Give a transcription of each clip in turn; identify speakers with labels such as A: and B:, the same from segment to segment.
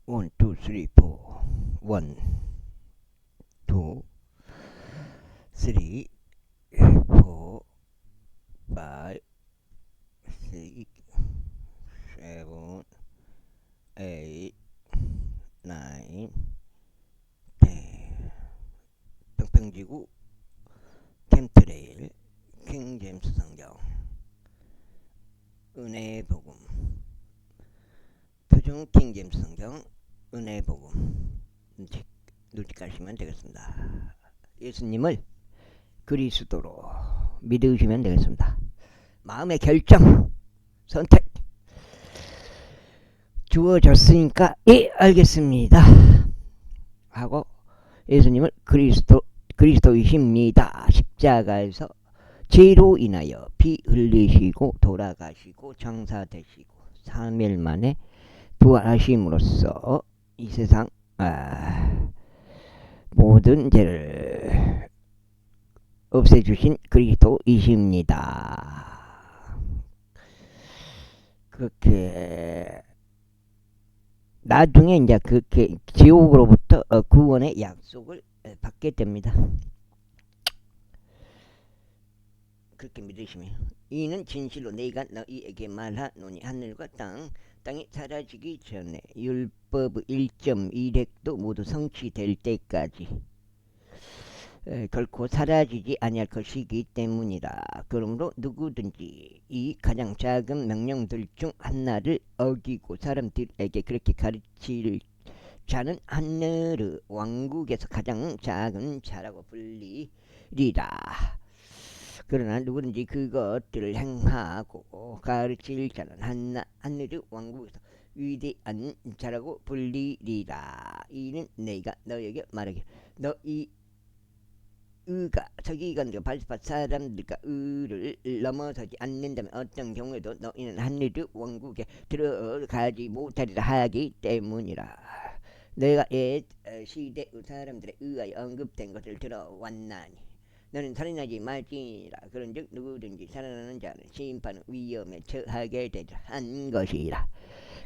A: 1, 2, 3, 4. 1, 2, 3, 4, 5, 6, 7, 8, 9, 10. 평평지구 캠트레일 킹제임스 성경 은혜의 복음 표준 킹제임스 성경 은혜의 복음 눈치까시면 되겠습니다. 예수님을 그리스도로 믿으시면 되겠습니다. 마음의 결정 선택 주어졌으니까 예 알겠습니다 하고 예수님을 그리스도이십니다. 십자가에서 죄로 인하여 피 흘리시고 돌아가시고 장사되시고 3일 만에 부활하심으로써 이 세상 모든 죄를 없애주신 그리스도이십니다. 그렇게 나중에 이제 그렇게 지옥으로부터 구원의 약속을 받게 됩니다. 그렇게 믿으시면 이는 진실로 내가 너희에게 말하노니 하늘과 땅이 사라지기 전에 율법의 1.1획도 모두 성취될 때까지 결코 사라지지 아니할 것이기 때문이라. 그러므로 누구든지 이 가장 작은 명령들 중 하나를 어기고 사람들에게 그렇게 가르칠 자는 하늘의 왕국에서 가장 작은 자라고 불리리라. 그러나 누구든지 그것들을 행하고 가르칠 자는 하늘의 왕국에서 위대한 자라고 불리리라. 이는 내가 너에게 말하기를 너희 의가 서기관들과 바리새파 사람들과 의를 넘어서지 않는다면 어떤 경우에도 너희는 하늘의 왕국에 들어가지 못하리라 하기 때문이라. 내가 옛 시대의 사람들에 의하여 언급된 것을 들어왔나니 너는 살인하지 말지니라. 그런즉 누구든지 살인하는 자는 심판의 위험에 처하게 되리라 한 것이라.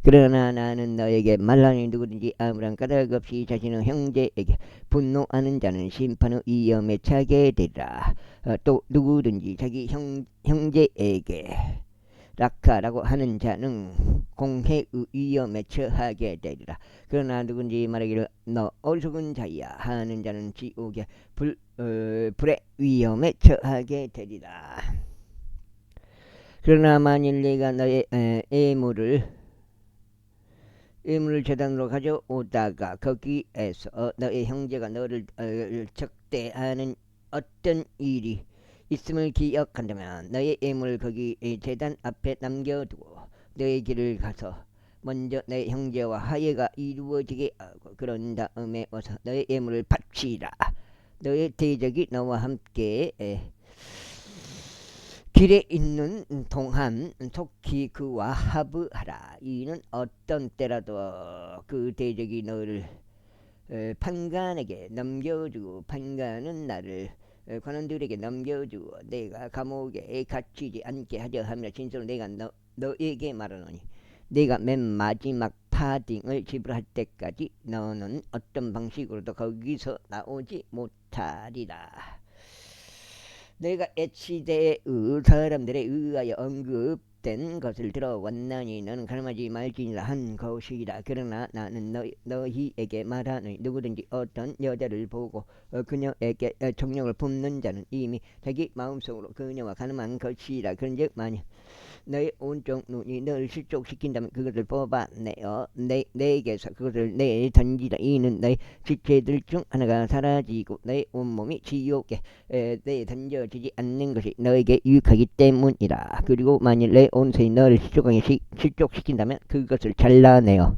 A: 그러나 나는 너에게 말하니 누구든지 아무런 까닭 없이 자신의 형제에게 분노하는 자는 심판의 위험에 처하게 되리라. 또 누구든지 자기 형제에게 락하라고 하는 자는 공회의 위험에 처하게 되리라. 그러나 누군지 말하기를 너 어리석은 자야 하는 자는 지옥의 불의 위험에 처하게 되리라. 그러나 만일 네가 너의 예물을 제단으로 가져오다가 거기에서 너의 형제가 너를 적대하는 어떤 일이 있음을 기억한다면 너의 예물을 거기 제단 앞에 남겨두고 너의 길을 가서 먼저 너의 형제와 화해가 이루어지게 하고 그런 다음에 와서 너의 예물을 바치라. 너의 대적이 너와 함께 길에 있는 동안 속히 그와 합의하라. 이는 어떤 때라도 그 대적이 너를 판관에게 넘겨주고 판관은 나를 관원들에게 넘겨주고 내가 감옥에 갇히지 않게 하려 하며 진실로 내가 너에게 말하노니 내가 맨 마지막 파딩을 지불할 때까지 너는 어떤 방식으로도 거기서 나오지 못하리라. 내가 옛시대의 사람들에 의하여 언급된 것을 들어왔나니 너는 가늠하지 말지니라 한 것이라. 그러나 나는 너희에게 말하노니 누구든지 어떤 여자를 보고 그녀에게 정욕을 품는 자는 이미 자기 마음속으로 그녀와 가늠한 것이라. 그런즉 만일 너의 온쪽 눈이 너를 실족시킨다면 그것을 뽑아내어 내게서 그것을 내던지라. 이는 너의 지체들 중 하나가 사라지고 너의 온몸이 지옥에 내던져지지 않는 것이 너에게 유익하기 때문이라. 그리고 만일 내 온손이 너를 실족시킨다면 그것을 잘라내어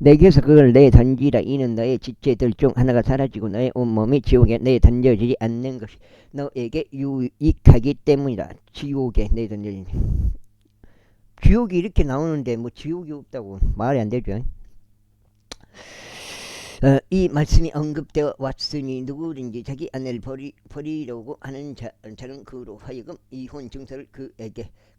A: 내게서 그걸 내던지라. 이는 너의 지체들 중 하나가 사라지고 너의 온몸이 지옥에 내던져지지 않는 것이 너에게 유익하기 때문이라. 지옥에 내던져지니 지옥이 이렇게 나오는데 뭐 지옥이 없다고 말이 안 되죠. 이 말씀이 언급되어 왔으니 누구든지 자기 아내를 버리려고 하는 자는 그로 하여금 이혼 증서를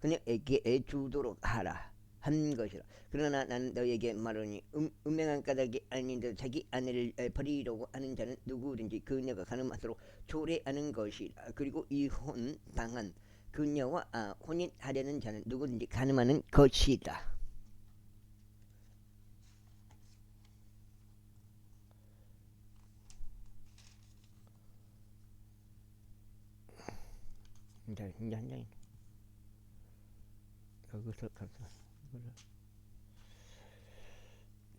A: 그녀에게 주도록 하라. 한 것이라. 그러나 나는 너에게 말하니 음행한 까닭이 아닌데 자기 아내를 버리려고 하는 자는 누구든지 그녀가 가늠하도록 초래하는 것이라. 그리고 이혼 당한 그녀와 혼인하려는 자는 누구든지 가늠하는 것이다. 이제 한 장이 여기서 가서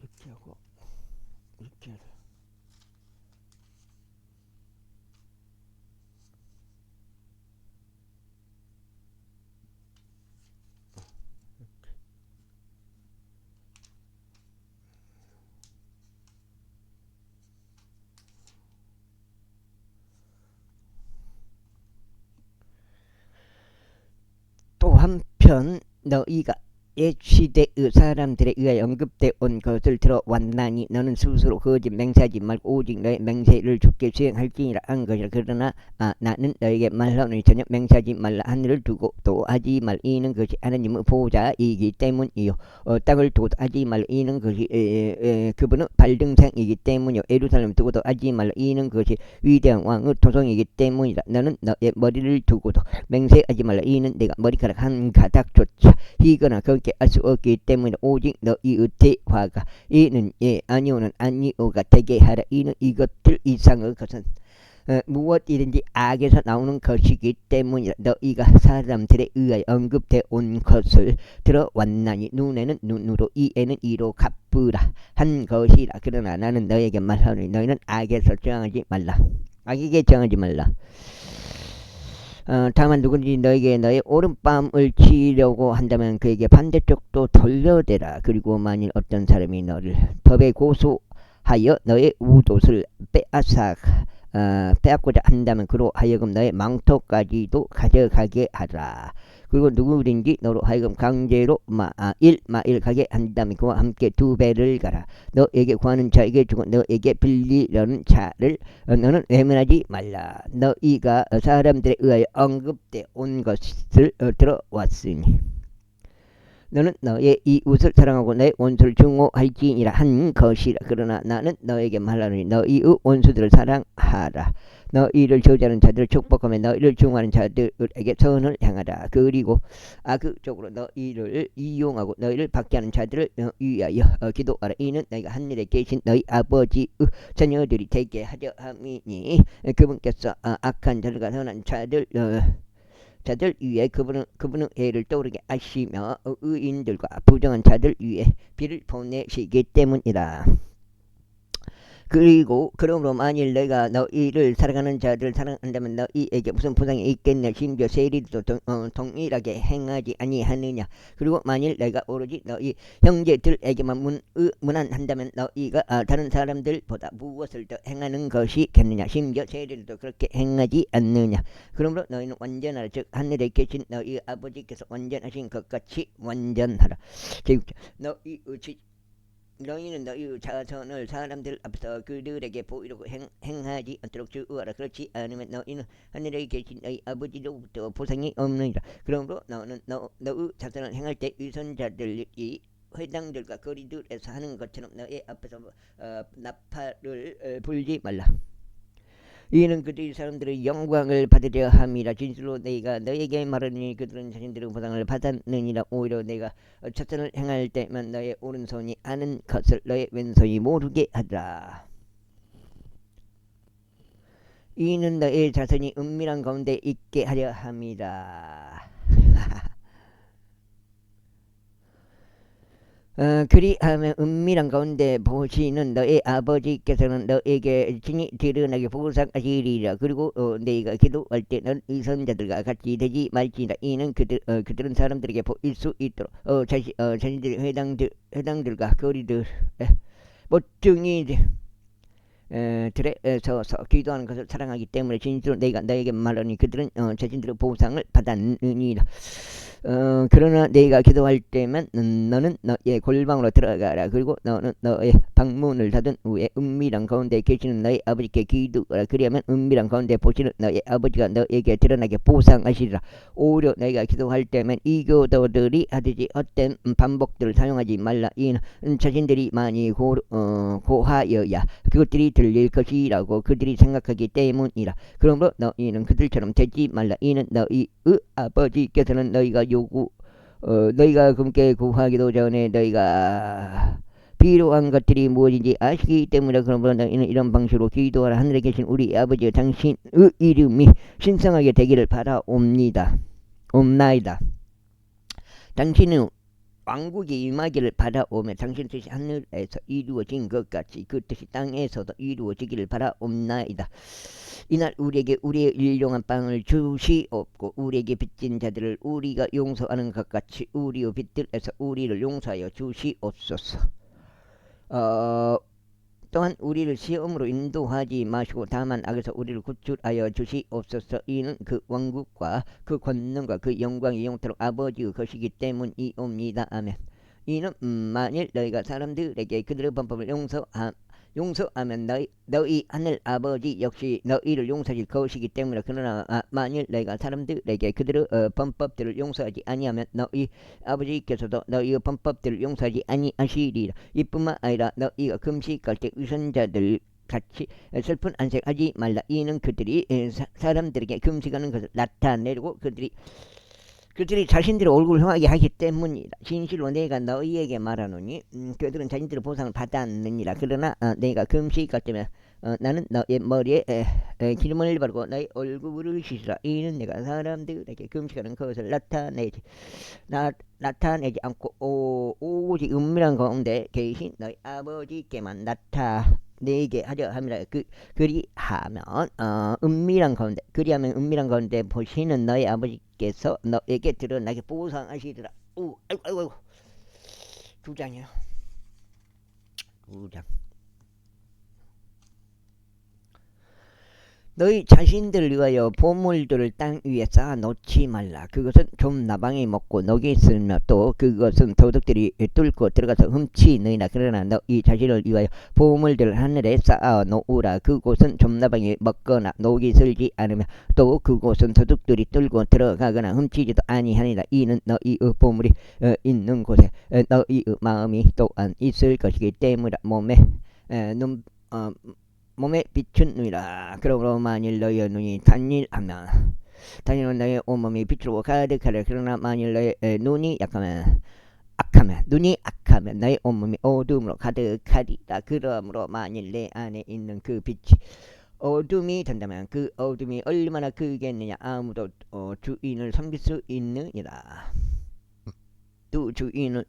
A: 이렇게 하고 이렇게 해서 또 한편 너희가 옛 시대의 사람들에 의하여 언급되어 온 것을 들어왔나니 너는 스스로 거짓 맹세하지 말고 오직 너의 맹세를 주께 수행할지니라 한 것이라. 그러나 나는 너에게 말하노니 전혀 맹세하지 말라. 하늘을 두고 또 하지 말 이는 것이 하나님의 보호자이기 때문이요 땅을 두고도 하지 말라 이는 것이 그분은 발등상이기 때문이요 예루살렘을 두고도 하지 말라 이는 것이 위대한 왕의 토성이기 때문이라. 너는 너의 머리를 두고도 맹세하지 말라 이는 내가 머리카락 한 가닥조차 희거나 그렇게 알 수 없기 때문에 오직 너희의 대화가 이는 예 아니오는 아니오가 되게 하라. 이는 이것들 이상의 것은 무엇이든지 악에서 나오는 것이기 때문이라. 너희가 사람들에 의하여 언급되어 온 것을 들어왔나니 눈에는 눈으로 이에는 이로 갚으라 한 것이라. 그러나 나는 너에게 말하노니 너희는 악에서 정하지 말라. 악에게 정하지 말라. 다만 누구든지 너에게 너의 오른뺨을 치려고 한다면 그에게 반대쪽도 돌려대라. 그리고 만일 어떤 사람이 너를 법에 고소하여 너의 우옷을 빼앗고자 한다면 그로 하여금 너의 망토까지도 가져가게 하라. 그리고 누구든지 너로 하여금 강제로 마일 가게 한다면 그와 함께 2배를 가라. 너에게 구하는 자에게 주고 너에게 빌리려는 자를 너는 외면하지 말라. 너희가 사람들에 의하여 언급되어 온 것을 들어왔으니 너는 너의 이웃을 사랑하고 너의 원수를 증오할지니라 한 것이라. 그러나 나는 너에게 말하노니 너희의 원수들을 사랑하라. 너희를 저주하는 자들을 축복하며 너희를 증오하는 자들에게 선을 행하라. 그리고 악의적으로 너희를 이용하고 너희를 박해하는 자들을 위하여 기도하라. 이는 너희가 하늘에 계신 너희 아버지의 자녀들이 되게 하려 함이니 그분께서 악한 자들과 선한 자들 위에 그분의 해를 떠오르게 하시며 의인들과 부정한 자들 위에 비를 보내시기 때문이다. 그리고 그러므로 만일 내가 너희를 사랑하는 자들을 사랑한다면 너희에게 무슨 보상이 있겠냐. 심지어 세리도 동일하게 행하지 아니하느냐. 그리고 만일 내가 오로지 너희 형제들에게만 문안한다면 너희가 다른 사람들보다 무엇을 더 행하는 것이겠느냐. 심지어 세리도 그렇게 행하지 않느냐. 그러므로 너희는 완전하라. 즉 하늘에 계신 너희 아버지께서 완전하신 것 같이 완전하라. 너희는 너희 자손을 사람들 앞에서 그들에게 보이려고 행하지 않도록 주의하라. 그렇지 않으면 너희는 하늘에 계신 너희 아버지로부터 보상이 없느니라. 그러므로 너는 너의 자손을 행할 때 위선자들이 회당들과 거리들에서 하는 것처럼 너희 앞에서 나팔을 불지 말라. 이는 그들이 사람들의 영광을 받으려 함이라. 진실로 내가 너에게 말하니 그들은 자신들의 보상을 받았느니라. 오히려 내가 자선을 행할 때만 너의 오른손이 아는 것을 너의 왼손이 모르게 하더라. 이는 너의 자손이 은밀한 가운데 있게 하려 함이라. 그리하면 은밀한 가운데 보시는 너의 아버지께서는 너에게 친히 드러나게 보상하시리라. 그리고 너희가 기도할 때는 위선자들과 같이 되지 말지니라. 이는 그들은 사람들에게 보일 수 있도록 자신들의 회당들과 거리들 모퉁이 들에서 기도하는 것을 사랑하기 때문에 진실로 내가 너에게 말하니 그들은 자신들의 보상을 받았느니라. 그러나 내가 기도할 때만 너는 너의 골방으로 들어가라. 그리고 너는 너의 방문을 닫은 후에 은밀한 가운데 계시는 너의 아버지께 기도하라. 그리하면 은밀한 가운데 보시는 너의 아버지가 너에게 드러나게 보상하시리라. 오히려 내가 기도할 때만 이교도들이 하듯이 헛된 반복들을 사용하지 말라. 이는 자신들이 많이 고하여야 그것들이 들릴 것이라고 그들이 생각하기 때문이라. 그러므로 너희는 그들처럼 되지 말라. 이는 너희의 아버지께서는 너희가 그분께 구하기도 전에 너희가 필요한 것들이 무엇인지 아시기 때문에 그러므로 너희는 이런 방식으로 기도하라. 하늘에 계신 우리 아버지여, 당신의 이름이 신성하게 되기를 바라옵나이다. 당신은 왕국이 임하기를 바라오며 당신 뜻이 하늘에서 이루어진 것 같이 그 뜻이 땅에서도 이루어지기를 바라옵나이다. 이날 우리에게 우리의 일용한 빵을 주시옵고 우리에게 빚진 자들을 우리가 용서하는 것 같이 우리의 빚들에서 우리를 용서하여 주시옵소서. 또한 우리를 시험으로 인도하지 마시고 다만 악에서 우리를 구출하여 주시옵소서. 이는 그 왕국과 그 권능과 그 영광이 영토록 아버지의 것이기 때문이옵니다. 아멘. 이는 만일 너희가 사람들에게 그들의 범법을 용서하면 너희 하늘 아버지 역시 너희를 용서하실 것이기 때문에 그러나 만일 너희가 사람들에게 그들의 범법들을 용서하지 아니하면 너희 아버지께서도 너희의 범법들을 용서하지 아니하시리라. 이뿐만 아니라 너희가 금식할 때 위선자들 같이 슬픈 안색하지 말라. 이는 그들이 사람들에게 금식하는 것을 나타내고 그들이 자신들의 얼굴을 향하게 하기 때문이다. 진실로 내가 너희에게 말하노니 그들은 자신들의 보상을 받았느니라. 그러나 내가 금식할 때면 나는 너의 머리에 기름을 바르고 너의 얼굴을 씻으라. 이는 내가 사람들에게 금식하는 것을 나타내지 않고 오직 은밀한 가운데 계신 너희 아버지께만 나타내게 하려 함이라. 그리하면 은밀한 가운데 보시는 너희 아버지께서 너에게 드러나게 보상하시리라. 아이고 2장이요. 2장. 너희 자신들을 위하여 보물들을 땅 위에 쌓아 놓지 말라. 그것은 좀 나방이 먹고 녹이 슬며 또 그것은 도둑들이 뚫고 들어가서 훔치느니라. 그러나 너희 자신을 위하여 보물들을 하늘에 쌓아 놓으라. 그곳은 좀 나방이 먹거나 녹이 슬지 않으며 또 그곳은 도둑들이 뚫고 들어가거나 몸치지도 아니하니라. 이는 너희의 보물이 있는 곳에 너희의 마음이 또한 있을 것이기 때문이라. 몸에 비춘 눈이라. 그러므로 만일 너희의 눈이 단일하면 너희의 온몸이 빛으로 가득하라. 그러나 만일 너희의 눈이 악하면 너희 온몸이 어둠으로 가득하리라. 그러므로 만일 내 안에 있는 그 빛이 어둠이 된다면 그 어둠이 얼마나 크겠느냐. 아무도 주인을 섬길 수 있느니라. 또 주인을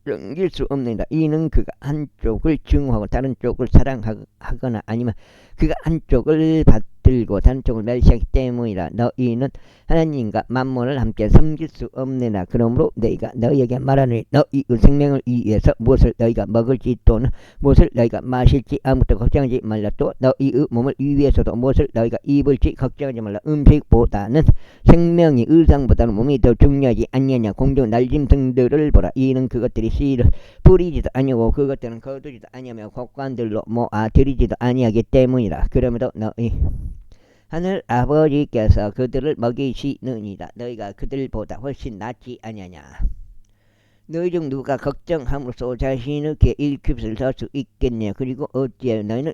A: 넘길 수 없느니라. 이는 그가 한쪽을 증오하고 다른 쪽을 사랑하거나 아니면 그가 한쪽을 받들고 다른 쪽을 멸시하기 때문이라. 너희는 하나님과 만몬을 함께 섬길 수 없느니라. 그러므로 너희가 너희에게 말하노니 너희의 생명을 위해서 무엇을 너희가 먹을지 또는 무엇을 너희가 마실지 아무것도 걱정하지 말라. 또 너희의 몸을 위해서도 무엇을 너희가 입을지 걱정하지 말라. 음식보다는 생명이 의상보다는 몸이 더 중요하지 아니하냐. 공중 날짐 등들을 보라. 이는 그것들이 씨를 뿌리지도 아니하고 그것들은 거두지도 아니하며 곡관들로 모아 들이지도 아니하기 때문이라. 그러므로 너희 하늘 아버지께서 그들을 먹이시느니라. 너희가 그들보다 훨씬 낫지 아니하냐. 너희 중 누가 걱정함으로써 자신의 궤 1큐빗을 살 수 있겠냐. 그리고 어찌하여 너희는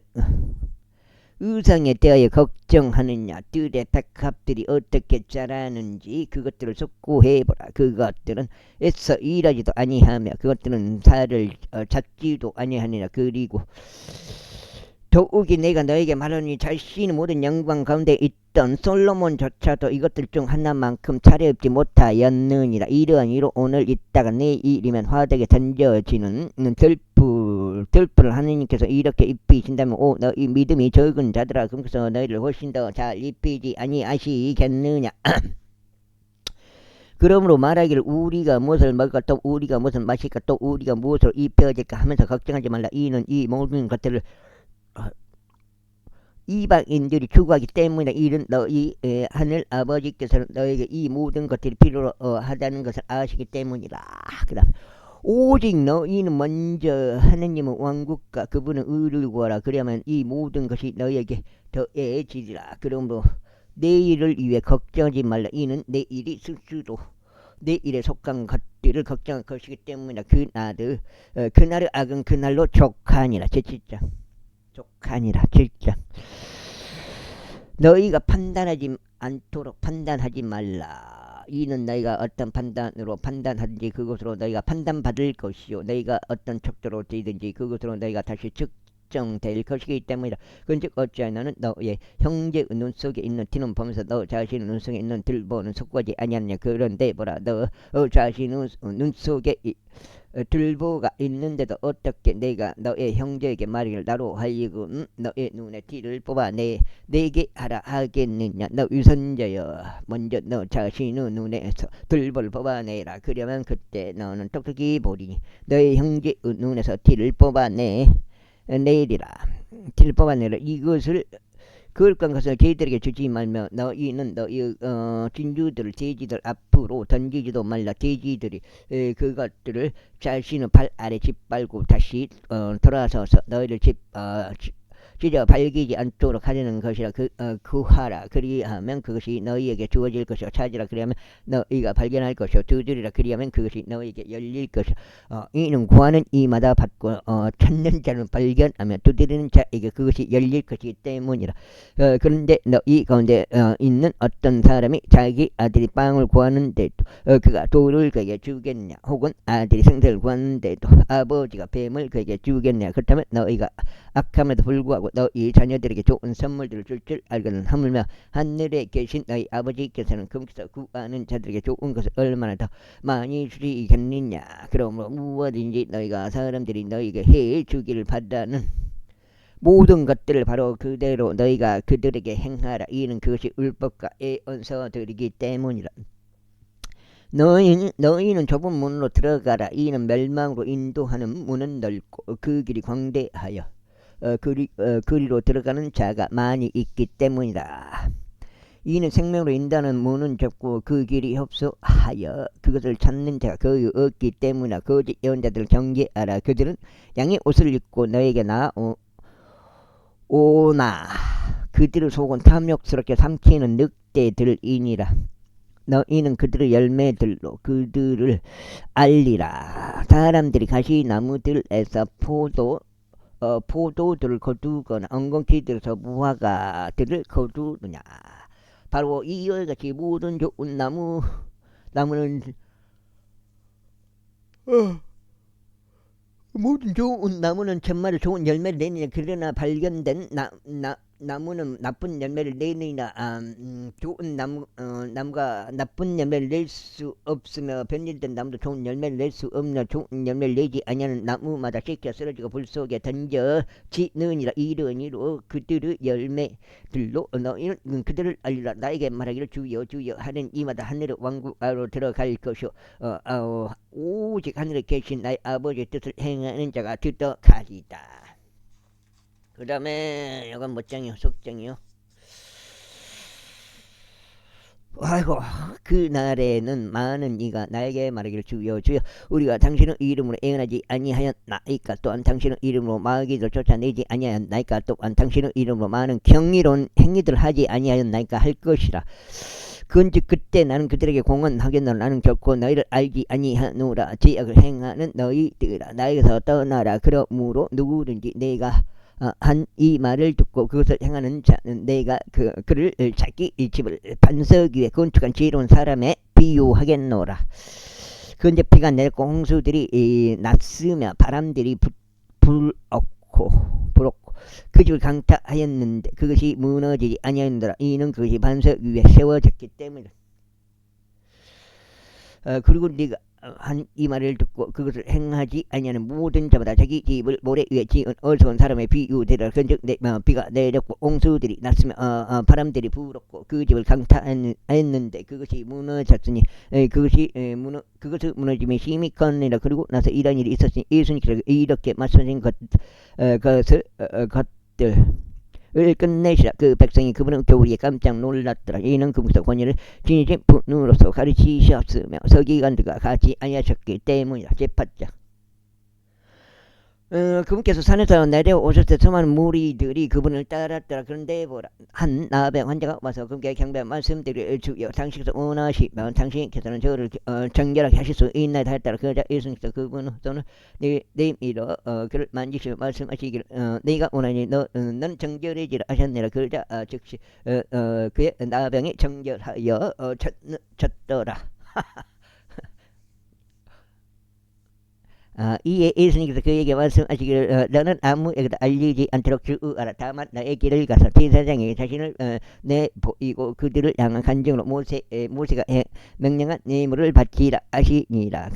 A: 의상에 대하여 걱정하느냐. 뜰의 백합들이 어떻게 자라는지 그것들을 숙고해보라. 그것들은 애써 일하지도 아니하며 그것들은 살을 찾지도 아니하느냐. 그리고 더욱이 내가 너에게 말하니 자신의 모든 영광 가운데 있던 솔로몬조차도 이것들 중 하나만큼 차려입지 못하였느니라. 이러한 이로 오늘 있다가 내일이면 화덕에 던져지는 들풀을 하느님께서 이렇게 입히신다면 너희 믿음이 적은 자들아, 그래서 너희를 훨씬 더 잘 입히지 아니하시겠느냐. 그러므로 말하기를 우리가 무엇을 먹을까 또 우리가 무엇을 마실까 또 우리가 무엇으로 입혀질까 하면서 걱정하지 말라. 이는 이 모든 것들을 이방인들이 추구하기 때문에 이런 너희 하늘 아버지께서는 너에게 이 모든 것들이 필요로 하다는 것을 아시기 때문이라. 그다음 오직 너희는 먼저 하느님의 왕국과 그분의 의를 구하라. 그러면 이 모든 것이 너희에게 더해지리라. 그러므로 내일을 위해 걱정하지 말라. 이는 내일이 스스로 내일에 속한 것들을 걱정할 것이기 때문에 그날의 악은 그날로 족하니라. 제7장 족하니라. 7장 너희가 판단하지 않도록 판단하지 말라. 이는 너희가 어떤 판단으로 판단하든지 그것으로 너희가 판단받을 것이요 너희가 어떤 척도로 되든지 그것으로 너희가 다시 측정될 것이기 때문이다. 그런즉 어찌하여 너는 너의 형제의 눈 속에 있는 티는 보면서 너 자신의 눈 속에 있는 들보는 속하지 아니하느냐. 그런데 보라 너 자신의 눈 속에 들보가 있는데도 어떻게 내가 너의 형제에게 말하기를 나로 하여금 너의 눈에 티를 뽑아 내게 하라 하겠느냐. 너 유선자여 먼저 너 자신의 눈에서 들보를 뽑아내라. 그러면 그때 너는 똑똑히 보리니 너의 형제의 눈에서 티를 뽑아내리라. 티를 뽑아내라. 이것을 거룩한 것을 저희들에게 주지 말며 너희는 너희 진주들을 돼지들 앞으로 던지지도 말라. 돼지들이 그것들을 자신의 발 아래 짓밟고 다시 돌아서서 너희를 찢어 발기지 않도록 하려는 것이라. 구하라. 그리하면 그것이 너희에게 주어질 것이요 찾으라. 그리하면 너희가 발견할 것이요 두드리라. 그리하면 그것이 너희에게 열릴 것이요 이는 구하는 이마다 받고 찾는 자는 발견하며 두드리는 자에게 그것이 열릴 것이기 때문이라. 그런데 너희 가운데 있는 어떤 사람이 자기 아들이 빵을 구하는데도 그가 돌을 그에게 주겠냐. 혹은 아들이 생선을 구하는데도 아버지가 뱀을 그에게 주겠냐. 그렇다면 너희가 악함에도 불구하고 너희 자녀들에게 좋은 선물들을 줄 줄 알거든. 하물며 하늘에 계신 너희 아버지께서는 금에서 구하는 자들에게 좋은 것을 얼마나 더 많이 주시겠느냐. 그러므로 무엇인지 너희가 사람들이 너희에게 해 주기를 바라는 모든 것들을 바로 그대로 너희가 그들에게 행하라. 이는 그것이 율법과 언서들이기 때문이라. 너희는 좁은 문으로 들어가라. 이는 멸망으로 인도하는 문은 넓고 그 길이 광대하여 그리로 들어가는 자가 많이 있기 때문이다. 이는 생명으로 인도하는 문은 좁고 그 길이 협소하여 그것을 찾는 자가 거의 없기 때문이다. 거짓 예언자들을 경계하라. 그들은 양의 옷을 입고 너에게 오나 그들의 속은 탐욕스럽게 삼키는 늑대들이니라. 너희는 그들의 열매들로 그들을 알리라. 사람들이 가시나무들에서 포도들을 거두거나 엉겅퀴들에서 무화과들을 거두느냐. 바로 이와 같이 모든 좋은 나무는 모든 좋은 나무는 정말 좋은 열매를 내느냐. 그러나 발견된 나무는 나쁜 열매를 내느냐. 좋은 나무가 나쁜 열매를 낼 수 없으며 변질된 나무도 좋은 열매를 낼 수 없느냐. 좋은 열매를 내지 아니하는 나무마다 씻겨 쓰러지고 불 속에 던져지느니라. 이러니로 그들의 열매들로 너희는 그들을 알리라. 나에게 말하기를 주여 주여 하는 이마다 하늘의 왕국 안으로 들어갈 것이요 오직 하늘에 계신 나의 아버지의 뜻을 행하는 자가 들어가리다. 그 다음에 이건 몇 장이요? 속장이요? 아이고 그날에는 많은 이가 나에게 말하기를 주여 주여 우리가 당신의 이름으로 애언하지 아니하였나이까. 또한 당신의 이름으로 마귀를 쫓아내지 아니하였나이까. 또한 당신의 이름으로 많은 경이로운 행위들을 하지 아니하였나이까 할 것이라. 그런즉 그때 나는 그들에게 공언하겠노라. 나는 결코 너희를 알지 아니하노라. 죄악을 행하는 너희들아 나에게서 떠나라. 그러므로 누구든지 내가 한 이 말을 듣고 그것을 행하는 자는 내가 그를 자기 집을 반석 위에 건축한 지혜로운 사람에 비유하겠노라. 그런데 비가 내렸고 홍수들이 났으며 바람들이 불었고 그 집을 강타하였는데 그것이 무너지지 아니하였노라. 이는 그것이 반석 위에 세워졌기 때문이다. 그리고 네가 한 이 말을 듣고 그것을 행하지 아니하는 모든 자마다 자기 집을 모래 위에 지은 어리석은 사람의 비유되라. 그런즉 비가 내렸고 홍수들이 났으며 바람들이 불었고 그 집을 강타했는데 그것이 무너졌으니 그것의 무너짐이 심히 컸느니라. 그리고 나서 이런 일이 있었으니 예수님께서 이렇게 말씀하신 것들 을 끝내시라. 그 백성이 그분은 겨우리에 깜짝 놀랐더라. 이는 그분께서 권위를 지니신 분으로서 가르치셨으며 서기관들과 같이 아니하셨기 때문이라. 제팟자. 그분께서 산에서 내려오셨을 때 수많은 무리들이 그분을 따랐더라. 그런데 보라, 한 나병 환자가 와서 그분께 경배한 말씀드릴 주여, 당신께서 원하시면 당신께서는 저를 정결하게 하실 수 있나이다 했더라. 그러자 예수님께서 그분은 손을 내밀어 그를 만지시며 말씀하시기를 네가 원하니 너는 정결해지라 하셨느라. 그러자 즉시 그의 나병이 정결하여 쳤더라. 이에 예수님께서 그에게 말씀하시기를 너는 아무에게도 알리지 않도록 주의하라. 다만 나의 길을 가서 제사장에게 자신을 내보이고 그들을 향한 간증으로 모세가 명령한 예물을 바치라 하시니라.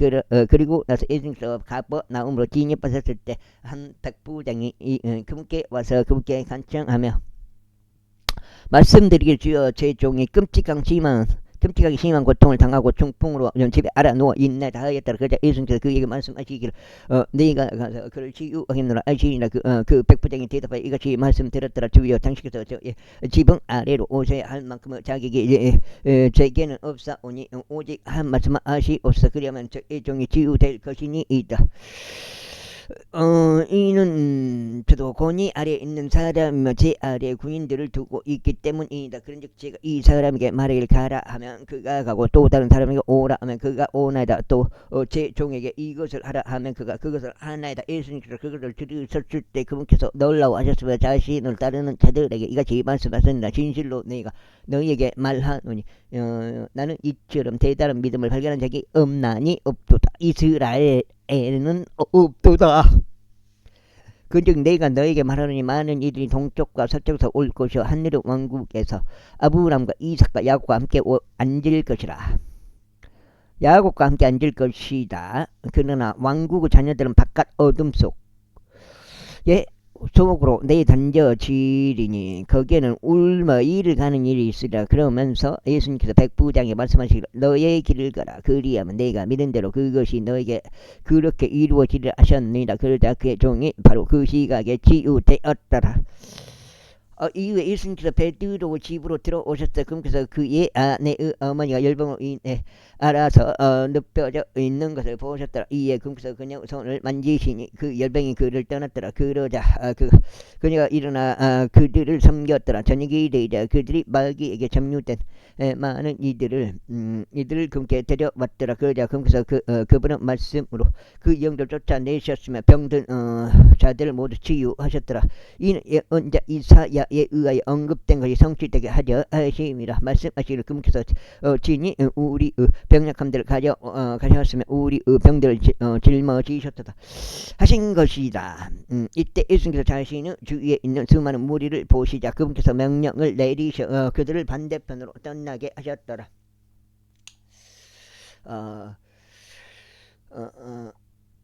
A: 그리고 나서 예수님께서 가버나움으로 진입하셨을 때 한 백부장이 그분께 와서 그분께 간청하며 말씀드리길 주여, 제 종이 끔찍하게 심한 고통을 당하고 중풍으로 집에 알아누워 있나이다 하였더라. 그러자 예수님께서 그에게 말씀하시기를 네가 가서 그를 치유하겠노라 하시니라. 그 백부장이 대답하여 이같이 말씀드렸더라. 주여, 당신께서 저의 지붕 아래로 오셔야 할 만큼의 자격이 제게는 없사오니 오직 한 말씀만 하시옵소서. 그리하면 저의 종이 치유될 것이니이다. 이는 저도 권위 아래에 있는 사람이며 제 아래에 군인들을 두고 있기 때문이다. 그런즉 제가 이 사람에게 말하기를 가라 하면 그가 가고 또 다른 사람에게 오라 하면 그가 오나이다. 또 제 종에게 이것을 하라 하면 그가 그것을 하나이다. 예수님께서 그것을 들으셨을 때 그분께서 놀라워하셨으며 자신을 따르는 자들에게 이같이 말씀하셨느니라. 진실로 내가 너희에게 말하노니 나는 이처럼 대단한 믿음을 발견한 적이 없나니 없도다. 이스라엘에는 없도다. 그즉 내가 너에게 말하노니 많은 이들이 동쪽과 서쪽에서 올 것이요 하늘의 왕국에서 아브라함과 이삭과 야곱과 함께 앉을 것이라. 야곱과 함께 앉을 것이다. 그러나 왕국의 자녀들은 바깥 어둠 속에 속으로 내던져지리니 거기에는 울며 이를 가는 일이 있으리라. 그러면서 예수님께서 백부장에 말씀하시기를 너의 길을 가라. 그리하면 내가 믿은 대로 그것이 너에게 그렇게 이루어지리라 하셨느니라. 그러자 그의 종이 바로 그 시각에 치유되었더라. 이후에 예수님께서 베드로 집으로 들어오셨어요. 그러면서 그의 아내의 어머니가 열병으로 인해 알아서 눕혀져 있는 것을 보셨더라. 이에 그분께서 그녀 손을 만지시니 그 열병이 그를 떠났더라. 그러자 그녀가 일어나 그들을 섬겼더라. 저녁이 되자 그들이 마귀에게 점유된 많은 이들을 그분께 데려왔더라. 그러자 그분께서 그분은 말씀으로 그 영들 쫓아내셨으며 병든 자들을 모두 치유하셨더라. 이는 언제 이사야에 의하여 언급된 것이 성취되게 하려 하심이라. 말씀하시기를 그분께서 진이 우리 병약함들을 가져가셨으며 우리 병들을 짊어지셨다 하신 것이다. 이때 예수님께서 자신의 주위에 있는 수많은 무리를 보시자 그분께서 명령을 내리셔 그들을 반대편으로 떠나게 하셨더라.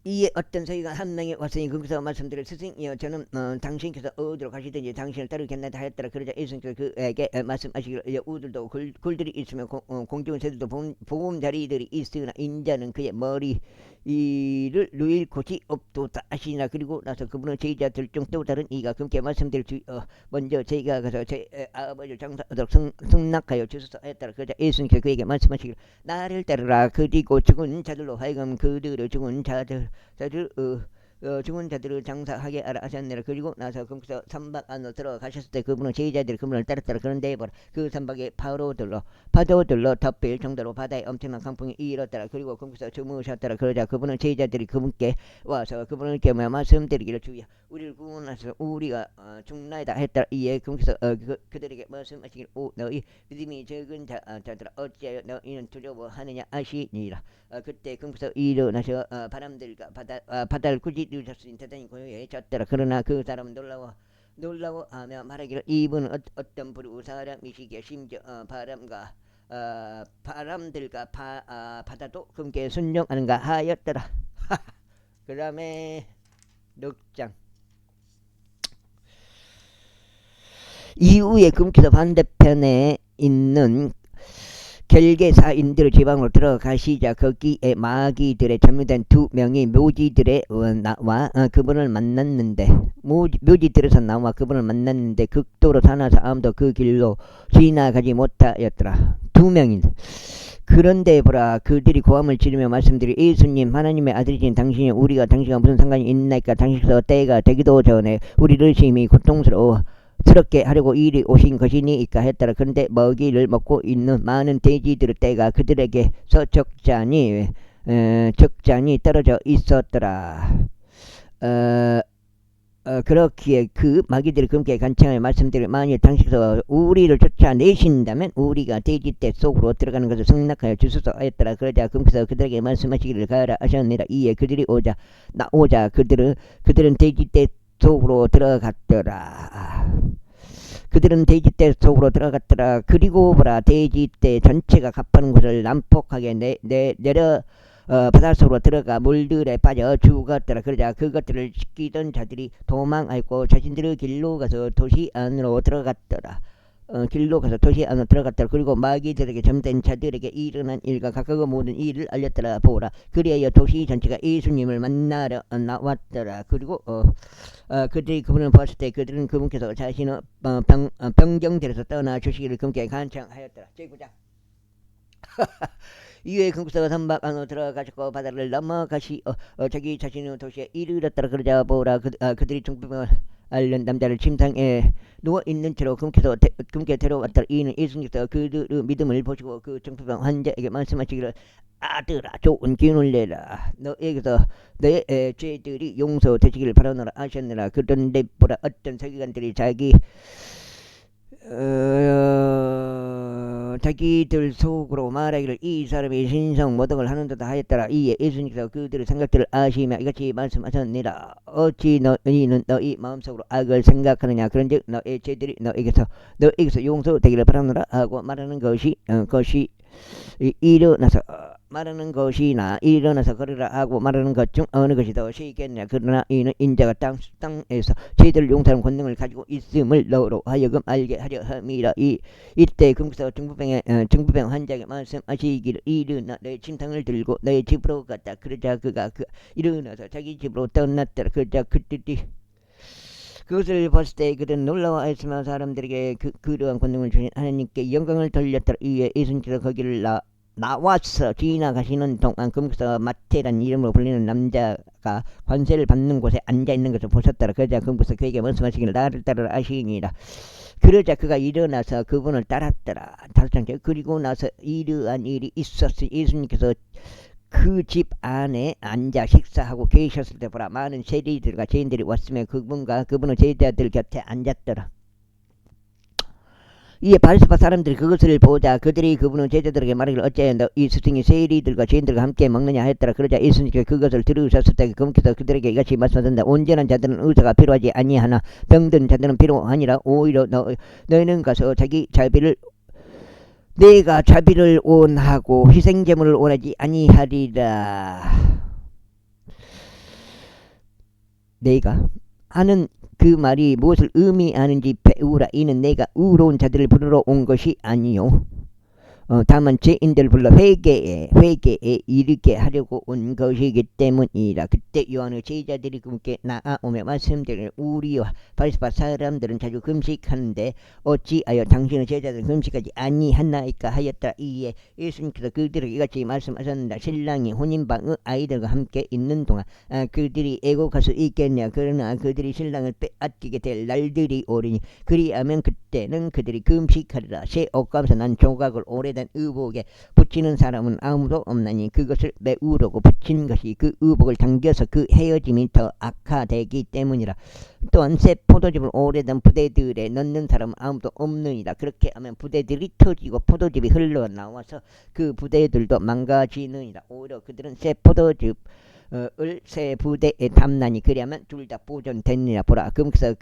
A: 이에 어떤 서기관 한 명이 왔으니 그분께서 말씀드릴 스승이여 저는 당신께서 어디로 가시든지 당신을 따르겠나이다 하였더라. 그러자 예수님께서 그에게 말씀하시기를 우들도 굴들이 있으며 공중의 새들도 보금자리들이 있으나 인자는 그의 머리를 누일 곳이 없도다 하시니라. 그리고 나서 그분은 제자들 중 또 다른 이가 그분께 말씀드릴 주여 먼저 제가 가서 제 아버지를 장사하도록 승낙하여 주소서 하였더라. 그러자 예수님께서 그에게 말씀하시기를 나를 따르라. 그리고 죽은 자들로 하여금 그들을 죽은 자들을 장사하게 하라 하셨느라. 그리고 나서 그분께서 선박 안으로 들어가셨을 때 그분은 제자들이 그분을 따랐더라. 그런데 보라 그 선박에 파도들로 덮일 정도로 바다에 엄청난 강풍이 일었더라. 그리고 그분께서 주무셨더라. 그러자 그분은 제자들이 그분께 와서 그분을 깨며 말씀드리기를 주여 우리를 구원하셔서 우리가 죽나이다 했더라. 이에 그분께서 그들에게 말씀하시기를 너희 믿음이 적은 자들아 어찌하여 너희는 두려워하느냐 하시니라. 그때 그분께서 일어나셔 바람들과 바다를 꾸짖으셨으니 대단히 고요해졌더라. 그러나 그 사람은 놀라워하며 말하기를 이분은 어떤 부르사람이시기에 심지어 바람들과 바다도 그분께 순종하는가 하였더라. 그 다음에 6장 이후에 그분께서 반대편에 있는 결계사인들 지방으로 들어가시자 거기에 마귀들의 참여된 두 명이 묘지들에 나와 그분을 만났는데 묘지들에서 나와 그분을 만났는데 극도로 사나서 아무도 그 길로 지나가지 못하였더라. 두 명인. 그런데 보라 그들이 고함을 지르며 말씀드리 예수님 하나님의 아들이신 당신이 우리가 당신과 무슨 상관이 있나이까 당신께서 때가 되기도 전에 우리를 심히 고통스럽게 하려고 이리 오신 것이니이까 했더라. 그런데 먹이를 먹고 있는 많은 돼지들의 떼가 그들에게서 적잖이 떨어져 있었더라. 그렇기에 그 마귀들이 그분께 간청하여 말씀드릴 만일 당신께서 우리를 쫓아내신다면 우리가 돼지떼 속으로 들어가는 것을 승낙하여 주소서 하였더라. 그러자 그분께서 그들에게 말씀하시기를 가라 하셨느니라. 이에 그들이 나오자 그들은 돼지떼 속으로 들어갔더라. 그들은 돼지떼 속으로 들어갔더라. 그리고 보라 돼지떼 전체가 가파른 곳을 난폭하게 내려 바닷속으로 들어가 물들에 빠져 죽었더라. 그러자 그것들을 지키던 자들이 도망하였고 자신들의 길로 가서 도시 안으로 들어갔더라. 그리고 마귀들에게 점된 자들에게 일어난 일과 각각 모든 일을 알렸더라. 보라 그리하여 도시 전체가 예수님을 만나러 나왔더라. 그리고 그들이 그분을 보았을 때 그들은 그분께서 자신의 병정들에서 떠나 주시기를 그분께 간청하였더라. 제9장 이에 금구사가 선박 안으로 들어가셨고 바다를 넘어가시 자기 자신의 도시에 이르렀더라. 그러자 보라 그들이 중병을 앓는 남자를 침상에 누워있는 채로 금께 데려왔더라. 이는 예수님께서 그들의 믿음을 보시고 그 중풍병 환자에게 말씀하시기를 아들아 좋은 기운을 내라. 너에게서 너의 죄들이 용서되시기를 바라노라 하셨느라. 그런데 보라 어떤 서기관들이 자기들 속으로 말하기를 이 사람이 신성 모독을 하는도다 하였더라. 이에 예수님께서 그들의 생각들을 아시며 이같이 말씀하셨느니라. 어찌 너희는 너희 마음속으로 악을 생각하느냐. 그런즉 너의 죄들이 너에게서 용서되기를 바라노라 하고 말하는 것이 일어나서 걸으라 하고 말하는 것 중 어느 것이 더 쉽겠느냐. 그러나 이는 인자가 땅에서 죄들을 용서하는 권능을 가지고 있음을 너로 하여금 알게 하려 함이라. 이때 금구사가 중부병 환자에게 말씀하시기를 일어나 너의 침상을 들고 너의 집으로 갔다. 그러자 그가 일어나서 자기 집으로 떠났더라. 그러자 그들이 그것을 봤을 때 그들은 놀라워하였으며 사람들에게 그러한 권능을 주신 하나님께 영광을 돌렸더라. 이에 예수님께서 거기를 나와서 지나가시는 동안 금구사가 마태란 이름으로 불리는 남자가 관세를 받는 곳에 앉아있는 것을 보셨더라. 그러자 금구사 그에게 말씀하시기를 나를 따르라 하시니라. 그러자 그가 일어나서 그분을 따랐더라. 그리고 나서 이러한 일이 있었으니 예수님께서 그 집 안에 앉아 식사하고 계셨을 때 보라 많은 세리들과 죄인들이 왔으며 그분과 그분의 제자들 곁에 앉았더라. 이에 바리새파 사람들이 그것을 보자 그들이 그분의 제자들에게 말하기를 어찌하여 이 스승이 세리들과 죄인들과 함께 먹느냐 하였더라. 그러자 예수님께서 그것을 들으셨을 때 그분께서 그들에게 이같이 말씀하셨다. 온전한 자들은 의사가 필요하지 아니하나 병든 자들은 필요하니라. 오히려 너희는 가서 내가 자비를 원하고 희생제물을 원하지 아니하리라. 내가 하는 그 말이 무엇을 의미하는지 배우라. 이는 내가 의로운 자들을 부르러 온 것이 아니요 다만 죄인들을 불러 회개에 이르게 하려고 온 것이기 때문이라. 그때 요한의 제자들이 그분께 나아오며 말씀드리기를 우리와 바리새파 사람들은 자주 금식하는데 어찌하여 당신의 제자들은 금식하지 아니하나이까 하였더라. 이에 예수님께서 그들에게 이같이 말씀하셨느니라. 신랑이 혼인방의 아이들과 함께 있는 동안 그들이 애곡할 수 있겠냐. 그러나 그들이 신랑을 빼앗기게 될 날들이 오리니 그리하면 그때는 그들이 금식하리라. 새 옷감에서 난 조각을 오래된 의복에 붙이는 사람은 아무도 없나니 그것을 메우려고 붙인 것이 그 의복을 당겨서 그 헤어짐이 더 악화되기 때문이라. 또한 새 포도즙을 오래된 부대들에 넣는 사람은 아무도 없느니라. 그렇게 하면 부대들이 터지고 포도즙이 흘러나와서 그 부대들도 망가지느니라. 오히려 그들은 새 포도즙을 새 부대에 담나니 그리하면 둘 다 보존되느니라. 보라 그래서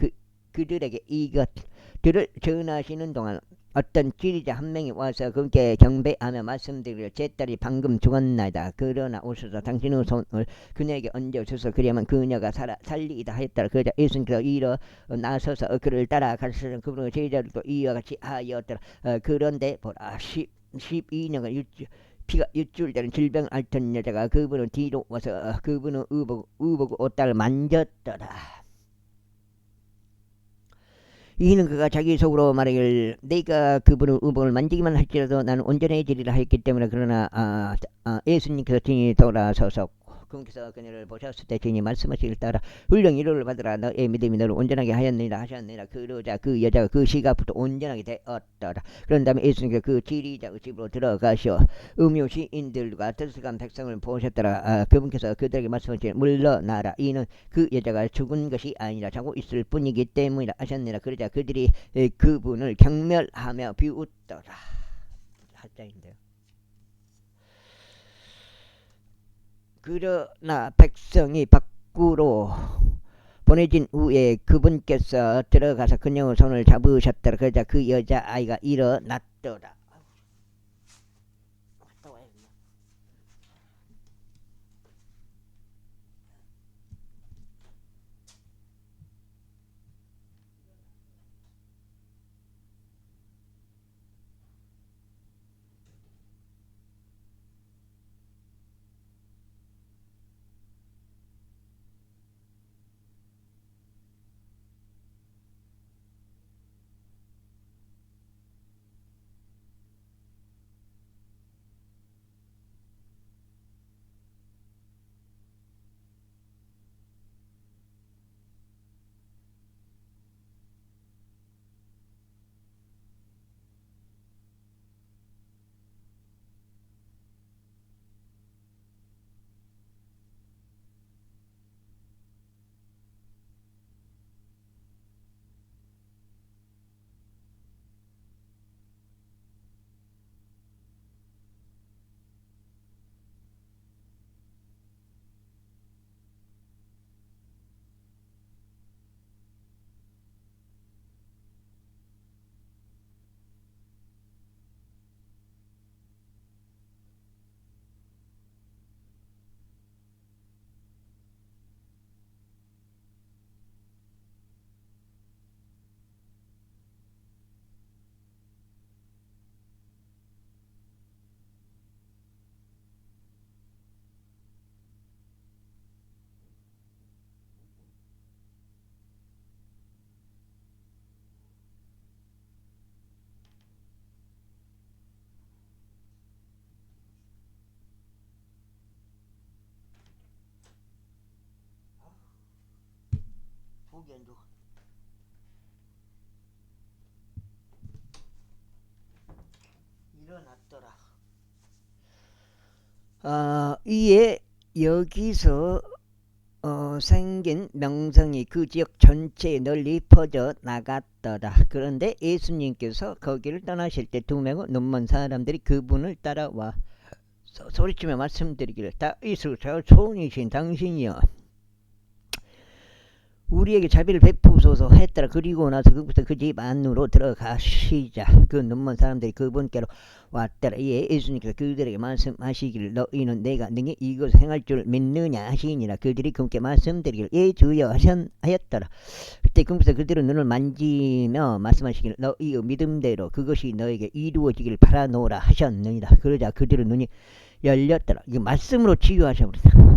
A: 그들에게 이것들을 전하시는 동안 어떤 지리자 한 명이 와서 그분께 경배하며 말씀드리기를 제 딸이 방금 죽었나이다. 그러나 오셔서 당신의 손을 그녀에게 얹어주소. 그리하면 그녀가 살리이다 하였더라. 그러자 예수님께서 일어나서서 그를 따라가시는 그분의 제자들도 이와 같이 하였더라. 그런데 보라 12년간 피가 유출되는 질병을 앓던 여자가 그분을 뒤로 와서 그분의 의복 옷다를 만졌더라. 이는 그가 자기 속으로 말하길 내가 그분의 의복을 만지기만 할지라도 나는 온전해지리라 했기 때문에. 그러나 예수님께서 등이 돌아서서 그분께서 그녀를 보셨을 때 주님이 말씀하시길 따라 훌륭히 위로를 받으라 너의 믿음이 너를 온전하게 하였느니라 하셨느니라. 그러자 그 여자가 그 시각부터 온전하게 되었더라. 그런 다음에 예수님께서 그 지리자의 집으로 들어가셔 음유시인들과 들썩한 백성을 보셨더라. 그분께서 그들에게 말씀하시길 물러나라. 이는 그 여자가 죽은 것이 아니라 자고 있을 뿐이기 때문이라 하셨느니라. 그러자 그들이 그분을 경멸하며 비웃더라. 한장인데요. 그러나 백성이 밖으로 보내진 후에 그분께서 들어가서 그녀의 손을 잡으셨더라. 그러자 그 여자아이가 일어났더라. 보기 안 좋아. 일어났더라. 이에 여기서 생긴 명성이 그 지역 전체에 널리 퍼져 나갔더라. 그런데 예수님께서 거기를 떠나실 때 두 명의 눈먼 사람들이 그분을 따라와 소리치며 말씀드리기를 다윗의 소원이신 당신이여 우리에게 자비를 베푸소서 했더라. 그리고 나서 그부터 그 집 안으로 들어가시자 그 눈먼 사람들이 그분께로 왔더라. 이에 예수님께서 그들에게 말씀하시기를 너희는 내가 능히 이것을 행할 줄 믿느냐 하시니라. 그들이 그분께 말씀드리기를 예 주여 하였더라. 그때 그분께서 그들의 눈을 만지며 말씀하시기를 너희의 믿음대로 그것이 너에게 이루어지길 바라노라 하셨느니라. 그러자 그들의 눈이 열렸더라. 이거 말씀으로 치유하셔버렸다.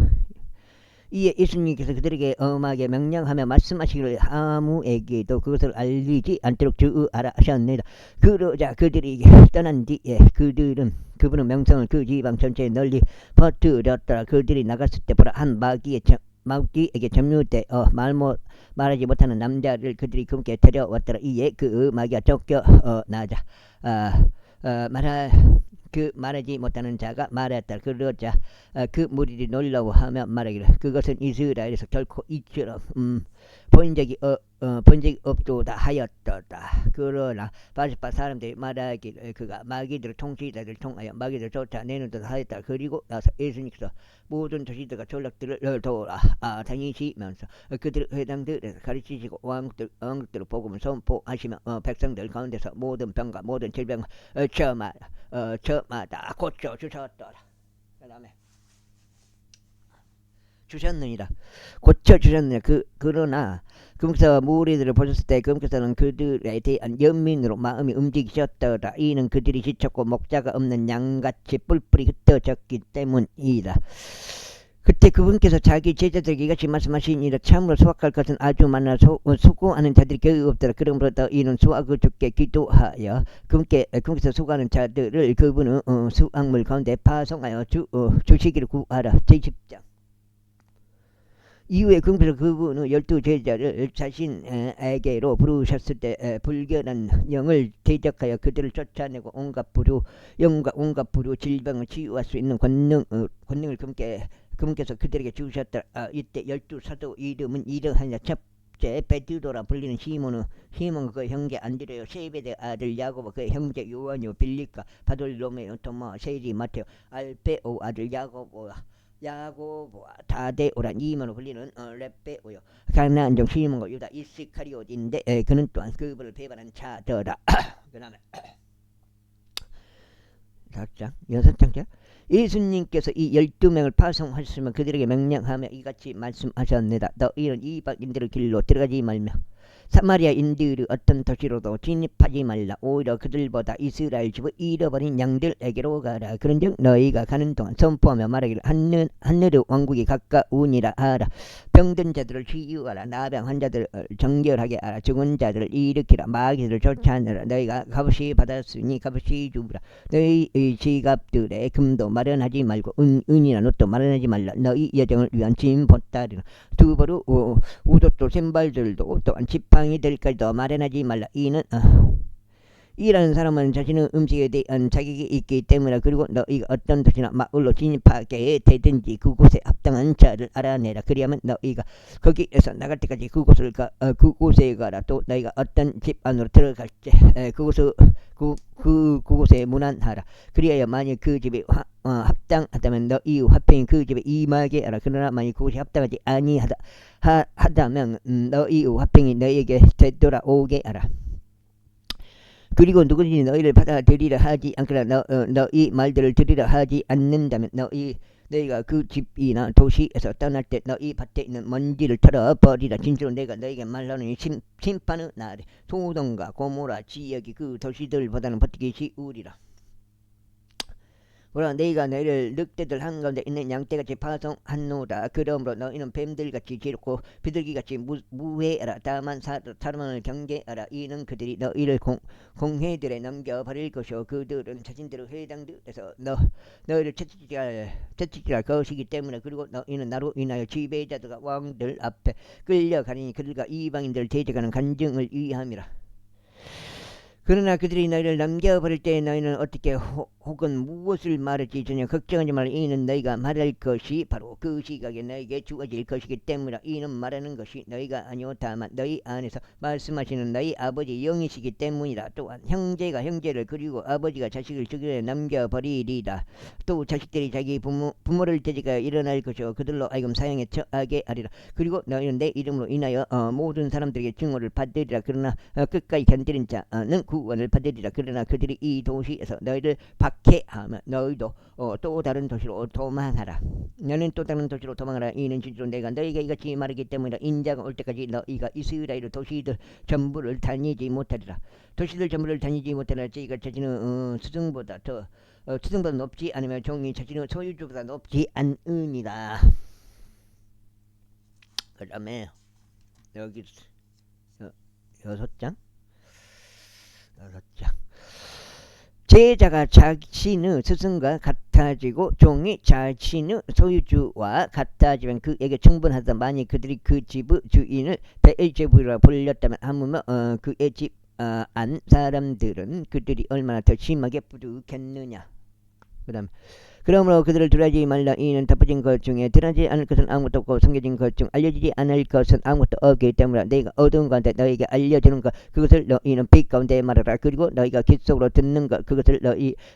A: 이에 예수님께서 그들에게 엄하게 명령하며 말씀하시기를 아무에게도 그것을 알리지 않도록 주의하라 하셨느니라. 그러자 그들이 떠난 뒤에 그분의 명성을 그 지방 전체에 널리 퍼뜨렸더라. 그들이 나갔을 때 보라 한 마귀에게 점유되어 말하지 못하는 남자를 그들이 그분께 데려왔더라. 이에 그 마귀가 쫓겨 나자 말하지 못하는 자가 말했다. 그러자 그 무리들이 놀라워하며 말하기를 그것은 이스라엘에서 결코 이처럼 본 적이 없도다 하였더라. 그러나 바리새파 사람들이 말하기를 그가 마귀들을 통치자들을 통하여 마귀들을 쫓아내는 듯 하였다. 그리고 나서 예수님께서 모든 도시들과 전락들을 돌아 다니시면서 그들 회당들에서 가르치시고 왕국들을 복음을 선포하시며 백성들 가운데서 모든 병과 모든 질병을 저마다 고쳐 주셨더라. 그 다음에 주셨느니라. 고쳐 주셨느니라. 그러나 그러면서 무리들을 보셨을 때 그러면서는 그들에 대한 연민으로 마음이 움직이셨더라. 이는 그들이 지쳤고 목자가 없는 양같이 뿔뿔이 흩어졌기 때문이다. 그때 그분께서 자기 제자들에게 이같이 말씀하시니라. 참으로 수확할 것은 아주 많아 수고하는 자들이 겨우 없더라. 그러므로 더 이는 수확을 주께 기도하여 그분께서 수고하는 자들을 그분은 수확물 가운데 파송하여 주시기를 구하라. 제10장. 이후에 그분은 12제자를 자신에게로 부르셨을 때 불결한 영을 대적하여 그들을 쫓아내고 온갖 불효 질병을 치유할 수 있는 권능을 그분께서 그들에게 주셨다. 이때 12사도 이름은 이러하냐. 첫째 베드로라 불리는 시몬은 그 형제 안드레요, 세베대 아들 야고보 그의 형제 요한요, 빌립과 바돌로메오, 토마, 세리, 마테오, 알페오 아들 야고보와 다데오란 이만으로 불리는 렙베오요, 가나안종 시몬과 유다 이스카리옷인데 그는 또한 그분을 배반한 자더라. 그 다음에 4장 6장째 예수님께서 이 12명을 파송하셨으면 그들에게 명령하며 이같이 말씀하셨느니라. 너희는 이방인들의 길로 들어가지 말며 사마리아인들의 어떤 도시로도 진입하지 말라. 오히려 그들보다 이스라엘 집을 잃어버린 양들에게로 가라. 그런즉 너희가 가는 동안 선포하며 말하기를 하늘의 왕국이 가까우니라 하라. 병든 자들을 치유하라. 나병 환자들을 정결하게 하라. 죽은 자들을 일으키라. 마귀들을 쫓아내라. 너희가 값없이 받았으니 값없이 주라. 너희 지갑들에 금도 마련하지 말고 은이나 놋도 마련하지 말라. 너희 여정을 위한 짐 보따리나 두보로 우도도 샘발들도 또한 지팡이 들까지도 마련하지 말라. 이라는 사람은 자신의 음식에 대한 자격이 있기 때문에. 그리고 너희가 어떤 도시나 마을로 진입하게 되든지 그곳에 합당한 자를 알아내라. 그리하면 너희가 거기에서 나갈 때까지 그곳에 가라. 또 너희가 어떤 집 안으로 들어갈 때 그곳에 문안하라. 그리하여 만일 그 집이 합당하다면 너희 화평이 그 집에 임하게 하라. 그러나 만일 그곳이 합당하지 아니하다면 너희 화평이 너희에게 되돌아오게 하라. 그리고 누구든지 너희를 받아들이려 하지 않거나 너희 말들을 들으려 하지 않는다면 너희가 그 집이나 도시에서 떠날 때 너희 밭에 있는 먼지를 털어버리라. 진짜로 내가 너희에게 말하노니 심판의 날에 소돔과 고모라 지역이 그 도시들보다는 버티기 쉬우리라. 그러나 너희가 너희를 늑대들 한가운데 있는 양떼같이 파송하노라. 그러므로 너희는 뱀들같이 지롭고 비둘기같이 무해하라. 다만 사람을 경계하라. 이는 그들이 너희를 공회들에 넘겨버릴 것이요 그들은 자신들의 회당들에서 너희를 채찍질할 것이기 때문에. 그리고 너희는 나로 인하여 지배자들과 왕들 앞에 끌려가니 그들과 이방인들을 대적하는 간증을 위함이라. 그러나 그들이 너희를 넘겨버릴 때 너희는 어떻게 혹은 무엇을 말할지 전혀 걱정하지 말라. 이는 너희가 말할 것이 바로 그 시각에 너희에게 주어질 것이기 때문이라. 이는 말하는 것이 너희가 아니오 다만 너희 안에서 말씀하시는 너희 아버지 영이시기 때문이라. 또한 형제가 형제를 그리고 아버지가 자식을 죽이려 넘겨버리리라. 또 자식들이 자기 부모를 대적하여 일어날 것이요 그들로 하여금 사형에 처하게 하리라. 그리고 너희는 내 이름으로 인하여 모든 사람들에게 증오를 받으리라. 그러나 끝까지 견디는 자는 구원을 받으리라. 그러나 그들이 이 도시에서 너희를 박해하면 너희도 또 다른 도시로 도망하라. 너는 또 다른 도시로 도망하라. 이는 진짜로 내가 너희에게 이같이 말하기 때문이라. 인자가 올 때까지 너희가 이스라엘 도시들 전부를 다니지 못하리라. 도시들 전부를 다니지 못하리라. 저희가 자신은 스승보다 높지 않으며 종이 자신의 소유주보다 높지 않으니라. 그 다음에 여기 6장 제자가 자신의 스승과 같아지고 종이 자신의 소유주와 같아지면 그에게 충분하다. 만일 그들이 그 집의 주인을 베엘제불이라 불렸다면 하물며 그의 집 안 사람들은 그들이 얼마나 더 심하게 부르겠느냐. 그 다음 그러므로 그들을 두려워하지 말라. 이는 덮어진 것 중에 드러나지 않을 것은 아무것도 없고 숨겨진 것 중 알려지지 않을 것은 아무것도 없기 때문에 내가 어두운 가운데 너희에게 알려주는 것 그것을 너희는 빛 가운데 말하라. 그리고 너희가 귓 속으로 듣는 것 그것을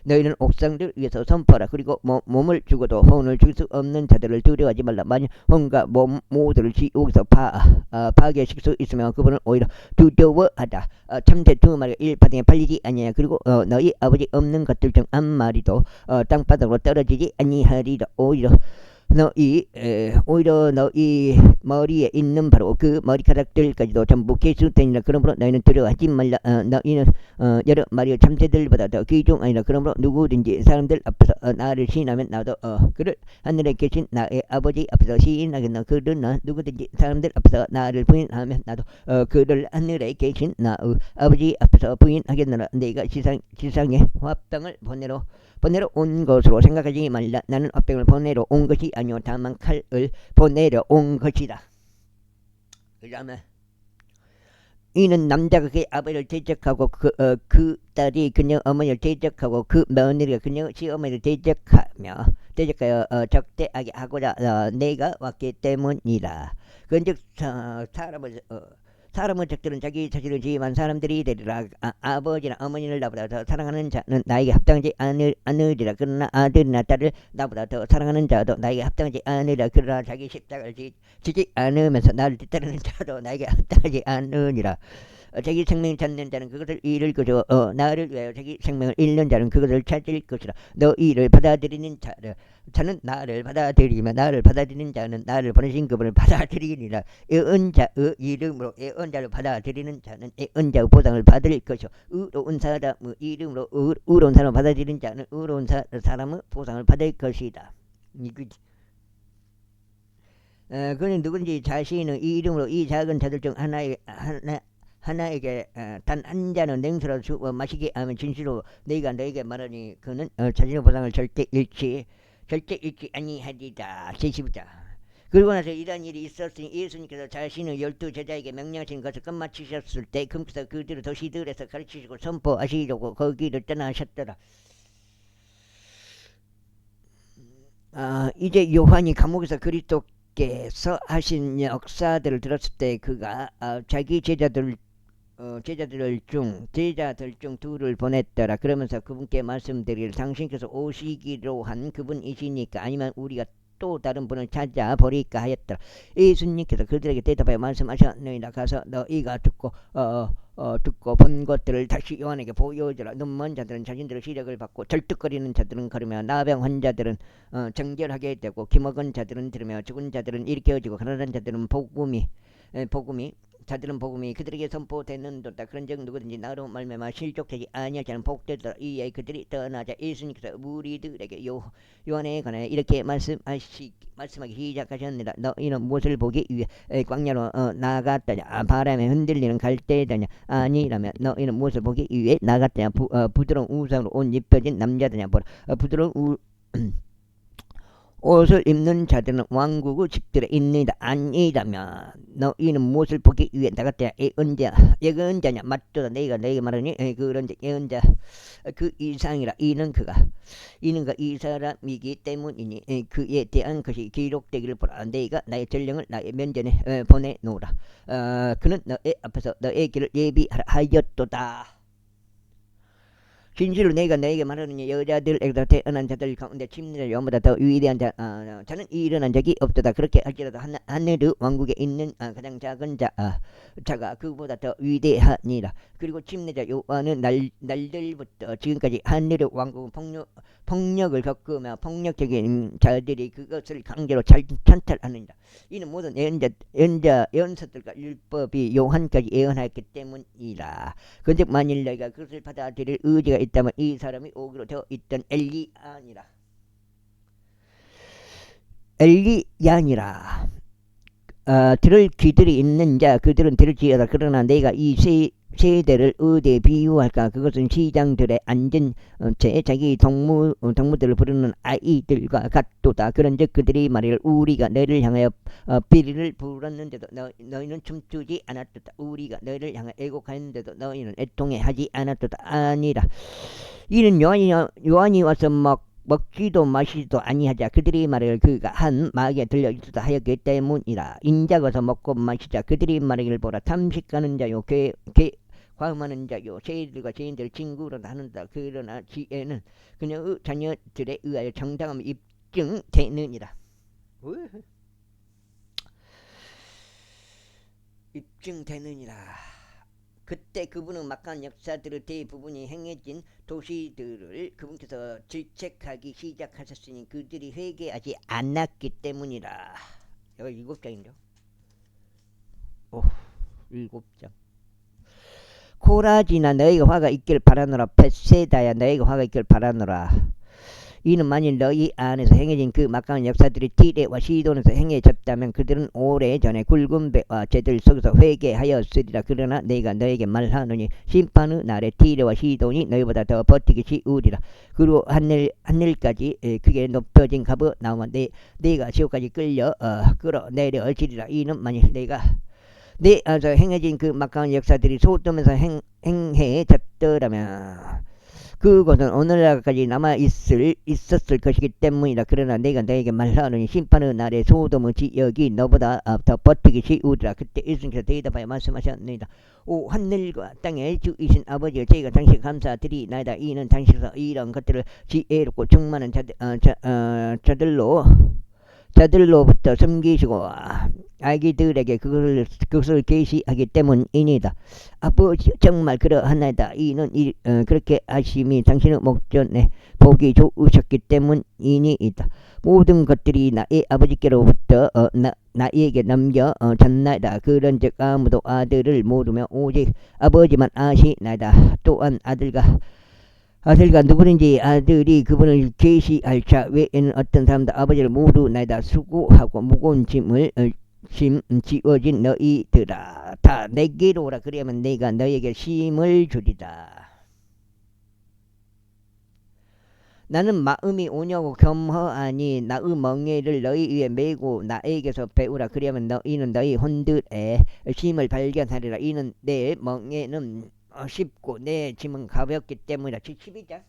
A: 너희는 옥상들 위에서 선포하라. 그리고 몸을 죽어도 혼을 죽일 수 없는 자들을 두려워하지 말라. 만일 혼과 몸 모두를 지옥에서 파괴시킬 수 있으면 그분은 오히려 두려워하다. 참새 2마리가 1파등에 팔리지 아니하냐. 그리고 너희 아버지 없는 것들 중 한 마리도 땅바닥으로 떨어지지 아니하리라. 오히려 오히려 너희 머리에 있는 바로 그 머리카락들까지도 전부 개수되니라. 그러므로 너희는 두려워하지 말라. 너희는 여러 마리의 참새들보다 더 귀중하니라. 그러므로 누구든지 사람들 앞에서 나를 시인하면 나도 그를 하늘에 계신 나의 아버지 앞에서 시인하겠나. 그러나 누구든지 사람들 앞에서 나를 부인하면 나도 그를 하늘에 계신 나의 아버지 앞에서 부인하겠노라. 내가 지상에 화병을 보내러 온 것으로 생각하지 말라. 나는 화병을 보내러 온 것이 아니오 다만 칼을 보내러 온 것이다. 그 다음에 이는 남자가 그의 아버지를 대적하고 그 딸이 그녀 어머니를 대적하고 그 며느리가 그녀 시어머니를 대적하여 적대하게 하고자 내가 왔기 때문이라. 그런즉 사람은 적들은 자기 자신을 지임한 사람들이 되리라. 아버지나 어머니를 나보다 더 사랑하는 자는 나에게 합당하지 않으리라. 그러나 아들이나 딸을 나보다 더 사랑하는 자도 나에게 합당하지 않으리라. 그러나 자기 십자가를 지지 않으면서 나를 뒤따르는 자도 나에게 합당하지 않으리라. 자기 생명을 찾는 자는 그것을 잃을 것이요 나를 위하여 자기 생명을 잃는 자는 그것을 찾을 것이라. 너희를 받아들이는 자는 나를 받아들이며 나를 받아들이는 자는 나를 보내신 그분을 받아들이니라. 애언자의 이름으로 애언자를 받아들이는 자는 애언자의 보상을 받을 것이요 의로운 사람의 이름으로 의로운 사람을 받아들이는 자는 의로운 사람의 보상을 받을 것이다. 이거지. 그는 누군지 자신의 이름으로 이 작은 자들 중 하나에게 단 한 잔은 냉수로 주어 마시게 하면 진실로 너희가 너에게 말하니 그는 자신의 보상을 절대 잃지 아니하리라. 제15장. 그리고 나서 이러한 일이 있었으니 예수님께서 자신의 12 제자에게 명령하신 것을 끝마치셨을 때 금께서 그들을 도시들에서 가르치시고 선포하시려고 거기를 떠나셨더라. 이제 요한이 감옥에서 그리스도께서 하신 역사들을 들었을 때 그가 자기 제자들 중 둘을 보냈더라. 그러면서 그분께 말씀드리기를 당신께서 오시기로 한 그분이시니까 아니면 우리가 또 다른 분을 찾아버릴까 하였더라. 예수님께서 그들에게 대답하여 말씀하셨느니라. 가서 너희가 듣고 본 것들을 다시 요한에게 보여주라. 눈먼 자들은 자신들의 시력을 받고 절뚝거리는 자들은 걸으며 나병 환자들은 정결하게 되고 기먹은 자들은 들으며 죽은 자들은 일깨워지고 가난한 자들은 복음이 그들에게 선포되는도다. 그런즉 누구든지 나로 말미암아 실족되지 아니하지 않은 복되더라. 이에 그들이 떠나자 예수님께서 무리들에게 요한에 관하여 이렇게 말씀하기 시작하셨느니라. 너희는 무엇을 보기 위해 광야로 나갔다냐? 바람에 흔들리는 갈대다냐? 아니라면 너희는 무엇을 보기 위해 나갔다냐? 부드러운 우상으로 옷 입혀진 남자다냐? 보라. 부드러운 옷을 입는 자들은 왕국의 집들에 있느니라. 아니라면 너희는 무엇을 보기 위해 나갔다냐? 예언자냐? 맞도다. 내가 너에게 말하니 그런 예언자 그 이상이라. 이는 그가 이 사람이기 때문이니 그에 대한 것이 기록되기를 보라. 내가 나의 전령을 나의 면전에 보내노라. 그는 너의 앞에서 너의 길을 예비하라 하였도다. 진실로 내가 너에게 말하느니 여자들에게서 태어난 자들 가운데 침례를 영보다 더 위대한 자는 일어난 적이 없도다. 그렇게 할지라도 하늘의 왕국에 있는 가장 작은 자가 그보다 더 위대하니라. 그리고 침례자 요한은 날들부터 지금까지 하늘의 왕국은 폭력을 겪으며 폭력적인 자들이 그것을 강제로 찬탈하느니라. 이는 모든 예언서들과 율법이 요한까지 예언하였기 때문이라. 그런즉 만일 너희가 그것을 받아들일 의지가 있다면 이 사람이 오기로 되어 있던 엘리야니라. 들을 귀들이 있는 자 그들은 들을지어다. 그러나 내가 이 세대를 어디에 비유할까? 그것은 시장들에 앉은 채 자기 동무들을 부르는 아이들과 같도다. 그런즉 그들이 말하기를 우리가 너희를 향하여 비리를 불었는데도 너희는 춤추지 않았도다. 우리가 너희를 향하여 애곡하였는데도 너희는 애통해하지 않았도다. 아니라 이는 요한이 와서 먹지도 마시지도 아니하자. 그들이 말하기를 그가 한 마귀에 들려 있었다 하였기 때문이라. 인자가 와서 먹고 마시자. 그들이 말하기를 보라. 탐식하는 자요 과음하는 자요 세리들과 죄인들을 친구로 나눈다. 그러나 지혜는 그녀의 자녀들에 의하여 정당함이 입증되느니라. 입증되느니라. 그때 그분은 막강한 역사들의 대부분이 행해진 도시들을 그분께서 질책하기 시작하셨으니 그들이 회개하지 않았기 때문이라. 여기 7장인데요. 오, 7장. 코라지나 너희가 화가 있길 바라노라. 벳세다야 너희가 화가 있길 바라노라. 이는 만일 너희 안에서 행해진 그 막강한 역사들이 티레와 시돈에서 행해졌다면 그들은 오래전에 굵은 배와 죄들 속에서 회개하였으리라. 그러나 내가 너에게 말하노니 심판의 날에 티레와 시돈이 너희보다 더 버티기 쉬우리라. 그리고 하늘까지 크게 높여진 갑을 나오면 내가 지옥까지 끌어내려지리라. 이는 만일 내가 내 안에서 행해진 그 막강한 역사들이 소돔에서 행해졌더라면 그것은 오늘날까지 있었을 것이기 때문이다. 그러나 내가 너에게 말하노니 심판의 날에 소돔의 지역이 너보다 더 버티기 쉬우리라. 그때 예수님께서 대답하여 말씀하셨느니라. 오 하늘과 땅의 주이신 아버지여 저희가 당신 감사드리나이다. 이는 당신께서 이런 것들을 지혜롭고 충만한 자들로부터 숨기시고 아기들에게 그것을 계시하기 때문이니다. 아버지 정말 그러하나이다. 이는 그렇게 하심이 당신의 목전에 보기 좋으셨기 때문이니이다. 모든 것들이 나의 아버지께로부터 나에게 넘겨졌나이다. 그런즉 아무도 아들을 모르며 오직 아버지만 아시나이다. 또한 아들과 누구든지 아들이 그분을 계시할 자 외에는 어떤 사람도 아버지를 모르나이다. 수고하고 무거운 짐 지어진 너희들아 다 내게로 오라. 그리하면 내가 너희에게 쉼을 주리라. 나는 마음이 온유하고 겸허하니 나의 멍에를 너희 위에 메고 나에게서 배우라. 그리하면 너희는 너희 혼들의 쉼을 발견하리라. 이는 내 멍에는 쉽고 내 짐은 가볍기 때문이라. 12장.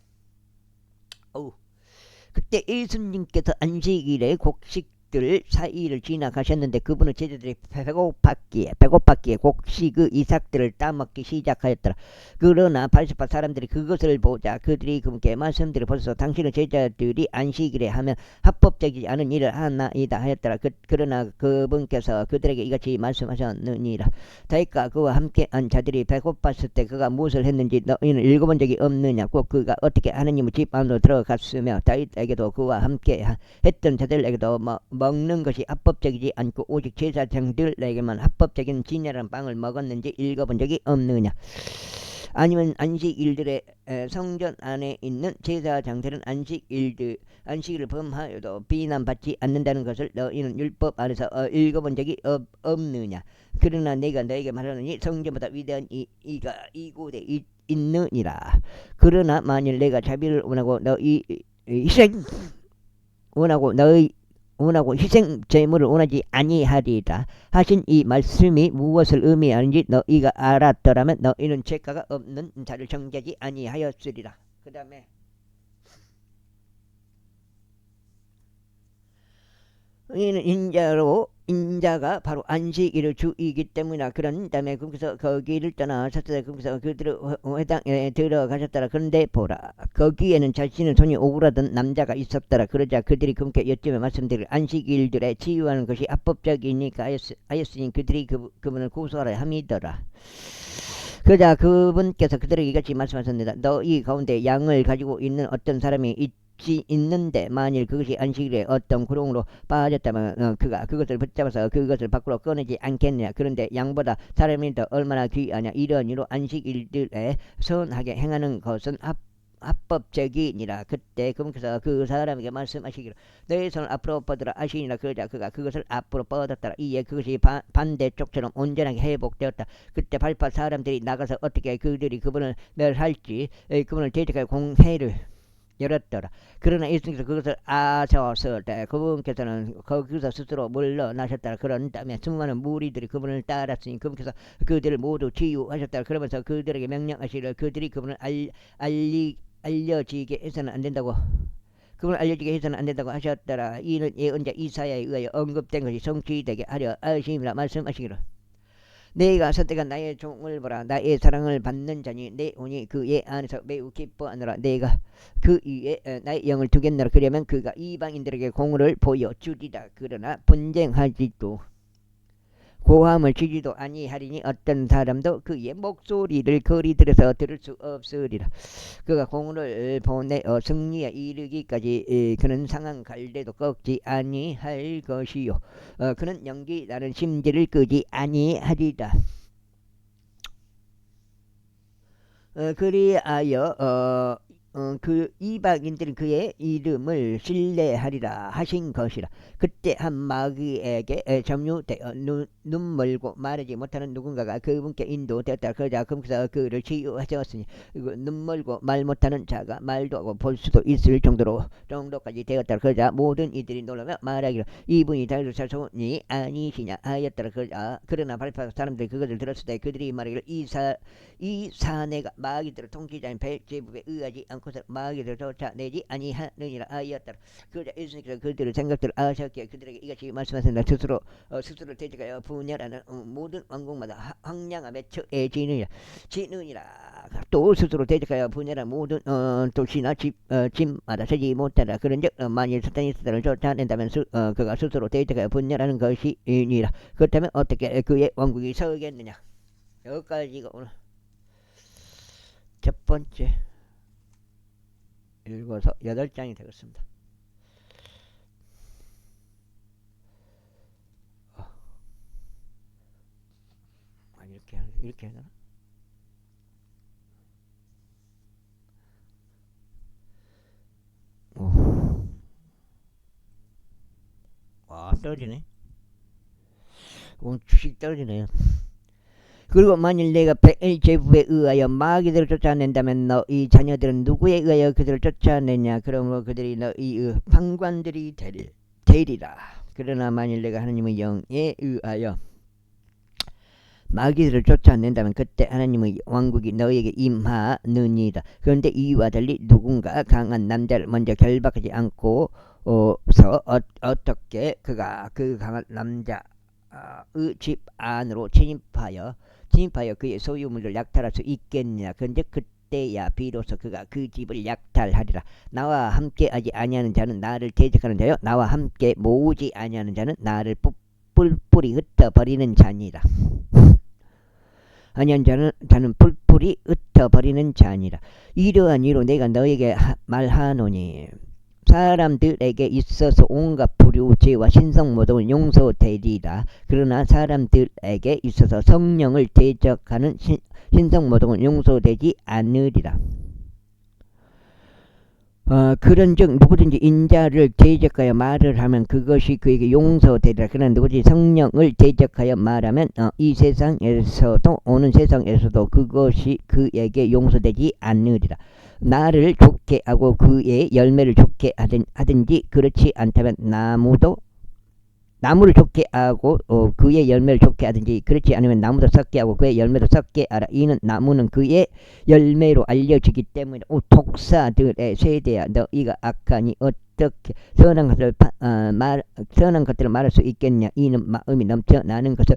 A: 그때 예수님께서 안식일에 곡식들 사이를 지나가셨는데 그분의 제자들이 배고팠기에 곡식의 이삭들을 따먹기 시작하였더라. 그러나 바리새파 사람들이 그것을 보자 그들이 그분께 말씀드려 보소서 당신의 제자들이 안식일에 하면 합법적이지 않은 일을 하나이다 하였더라. 그러나 그분께서 그들에게 이같이 말씀하셨느니라. 다윗과 그와 함께한 자들이 배고팠을 때 그가 무엇을 했는지 너희는 읽어본 적이 없느냐. 꼭 그가 어떻게 하느님의 집 안으로 들어갔으며 다윗에게도 그와 함께 했던 자들에게도 먹는 것이 합법적이지 않고 오직 제사장들에게만 합법적인 진열한 빵을 먹었는지 읽어본 적이 없느냐. 아니면 안식일들의 성전 안에 있는 제사장들은 안식일을 범하여도 비난받지 않는다는 것을 너희는 율법 안에서 읽어본 적이 없느냐. 그러나 내가 너에게 말하노니 성전보다 위대한 이가 이곳에 있느니라. 그러나 만일 내가 자비를 원하고 희생 제물을 원하지 아니하리라 하신 이 말씀이 무엇을 의미하는지 너희가 알았더라면 너희는 죄가가 없는 자를 정죄하지 아니하였으리라. 그 다음에 이는 인자가 바로 안식일의 주이기 때문이라. 그런 다음에 거기서 거기를 떠나셨다. 거기서 그들의 회당에 들어가셨더라. 그런데 보라 거기에는 자신의 손이 오그라든 남자가 있었더라. 그러자 그들이 그분께 여쭈며 말씀드릴 안식일들에 치유하는 것이 합법적이니까 하였으니 그들이 그분을 고소하라 함이더라. 그러자 그분께서 그들에게 이같이 말씀하셨습니다. 너희 가운데 양을 가지고 있는 어떤 사람이 있는데 만일 그것이 안식일에 어떤 구렁으로 빠졌다면 그가 그것을 붙잡아서 그것을 밖으로 꺼내지 않겠느냐. 그런데 양보다 사람이 더 얼마나 귀하냐. 이런 이로 안식일들에 선하게 행하는 것은 합법적이니라. 그때 그분께서 그 사람에게 말씀하시기를 너의 손을 앞으로 뻗으라 하시니라. 그러자 그가 그것을 앞으로 뻗었더라. 이에 그것이 반대쪽처럼 온전하게 회복되었다. 그때 바리새파 사람들이 나가서 어떻게 그들이 그분을 멸할지 그분을 대적할 공회를 열었더라. 그러나 예수님께서 그것을 아셨을 때 그분께서는 거기서 스스로 물러나셨더라. 그런 다음에 수많은 무리들이 그분을 따랐으니 그분께서 그들을 모두 치유하셨더라. 그러면서 그들에게 명령하시기를 그들이 그분을 알려지게 해서는 안 된다고 하셨더라. 이는 예언자 이사야에 의하여 언급된 것이 성취되게 하려 하심이라 말씀하시기를 내가 선택한 나의 종을 보라. 나의 사랑을 받는 자니 내 혼이 그의 안에서 매우 기뻐하노라. 내가 그 위에 나의 영을 두겠노라. 그러면 그가 이방인들에게 공의를 보여주리라. 그러나 분쟁하지도 고함을 치지도 아니하리니 어떤 사람도 그의 목소리를 거리들에서 들을 수 없으리라. 그가 공을 보내어 승리에 이르기까지 그는 상한 갈대도 꺾지 아니할 것이요. 그는 연기 나는 심지를 끄지 아니하리라. 그리하여 그 이방인들은 그의 이름을 신뢰하리라 하신 것이라. 그때 한 마귀에게 점유되어 눈 멀고 말하지 못하는 누군가가 그분께 인도되었다. 그러자 그분께서 그를 치유하셨으니 눈 멀고 말 못하는 자가 말도 하고 볼 수도 있을 정도까지 되었다. 그러자 모든 이들이 놀라며 말하기를 이분이 다윗의 자손이 아니시냐 하였더라. 그러나 발파 사람들이 그것을 들었을 때 그들이 말하기를 이 사내가 마귀들을 통치자인 벨제부에 의하지 않고서 마귀들을 쫓아내지 아니하느니라 하였더라. 그러자 예수님께서 그들의 생각들을 아셨기에 그들에게 이같이 말씀하셨다. 스스로 대적하여 분열하는 모든 왕국마다 황량함에 처해지느니라. 또 스스로 대적하여 분열한 모든 도시나 집마다 서지 못하라. 그런즉 만일 사탄이 사탄을 쫓아낸다면 그가 스스로 대적하여 분열하는 것이니라. 그렇다면 어떻게 그의 왕국이 서겠느냐. 여기까지가 오늘 첫 번째 읽어서 8장이 되겠습니다. 이렇게 해야 되나? 와, 떨어지네. 오늘 주식 떨어지네요. 그리고 만일 내가 베엘제부에 의하여 마귀들을 쫓아낸다면 너희 자녀들은 누구에 의하여 그들을 쫓아내냐. 그러므로 그들이 너희의 판관들이 되리라. 그러나 만일 내가 하나님의 영에 의하여 마귀들을 쫓아낸다면 그때 하나님의 왕국이 너희에게 임하느니라. 그런데 이와 달리 누군가 강한 남자를 먼저 결박하지 않고서 어떻게 그가 그 강한 남자의 집 안으로 침입하여 그의 소유물을 약탈할 수 있겠느냐. 그런데 그때야 비로소 그가 그 집을 약탈하리라. 나와 함께 하지 아니하는 자는 나를 대적하는 자요, 나와 함께 모으지 아니하는 자는 나를 뿔뿔이 흩어버리는 자니라. 아니한 자는 뿔뿔이 흩어버리는 자니라. 이러한 이로 내가 너에게 말하노니 사람들에게 있어서 온갖 불효 죄와 신성모독은 용서되리라. 그러나 사람들에게 있어서 성령을 대적하는 신성모독은 용서되지 않으리라. 그런즉 누구든지 인자를 대적하여 말을 하면 그것이 그에게 용서되리라. 그러나 누구든지 성령을 대적하여 말하면 이 세상에서도 오는 세상에서도 그것이 그에게 용서되지 않으리라. 나를 좋게 하고 그의 열매를 좋게 하든지 그렇지 않다면 나무를 좋게 하고 그의 열매를 좋게 하든지 그렇지 않으면 나무도 썩게 하고 그의 열매도 썩게 하라. 이는 나무는 그의 열매로 알려지기 때문에 독사들의 세대야 너희가 악하니 어떻게 선한 것들을 말할 수 있겠냐. 이는 마음이 넘쳐나는 것을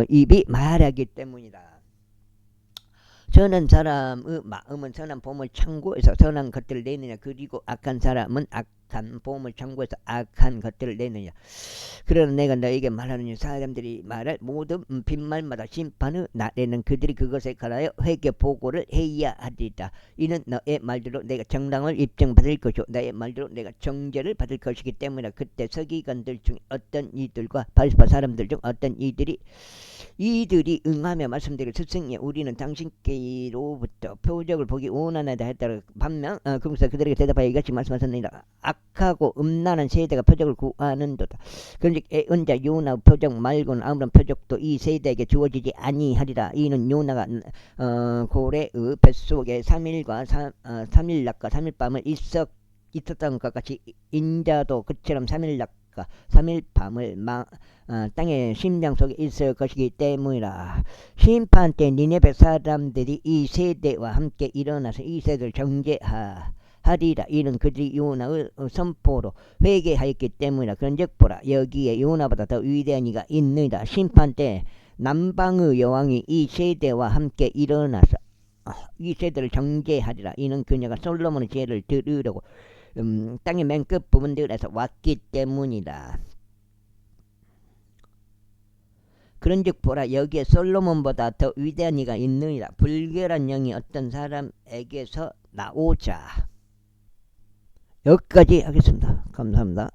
A: 입이 말하기 때문이다. 선한 사람의 마음은 선한 봄을 창고에서 선한 것들을 내느냐. 그리고 악한 사람은 악한 봄을 창고에서 악한 것들을 내느냐. 그러나 내가 너에게 말하느니 사람들이 말할 모든 빈말마다 심판의 날에는 그들이 그것에 관하여 회개 보고를 해야 하리라. 이는 너의 말대로 내가 정당을 입증받을 것이요 너의 말대로 내가 정죄를 받을 것이기 때문이라. 그때 서기관들 중 어떤 이들과 바리새파 사람들 중 어떤 이들이 응하며 말씀드리고 스승이 우리는 당신께로부터 표적을 보기 원하나이다 했다가 반면 그러면서 그들에게 대답하여 이같이 말씀하셨느니라. 악하고 음란한 세대가 표적을 구하는도다. 그런즉 애언자 요나 표적 말고는 아무런 표적도 이 세대에게 주어지지 아니하리라. 이는 요나가 고래의 뱃속에 3일과 3일 낮과 3일 밤을 있었던 것 같이 인자도 그처럼 3일 낮과 3일 밤을 땅의 심장 속에 있을 것이기 때문이라. 심판 때 니네베 사람들이 이 세대와 함께 일어나서 이 세대를 정죄하리라. 이는 그들이 요나의 선포로 회개하였기 때문이라. 그런즉 보라 여기에 요나보다 더 위대한 이가 있느니라. 심판 때 남방의 여왕이 이 세대와 함께 일어나서 이 세대를 정죄하리라. 이는 그녀가 솔로몬의 죄를 들으려고 땅의 맨 끝 부분들에서 왔기 때문이다. 그런즉 보라 여기에 솔로몬보다 더 위대한 이가 있느니라. 불결한 영이 어떤 사람에게서 나오자. 여기까지 하겠습니다. 감사합니다.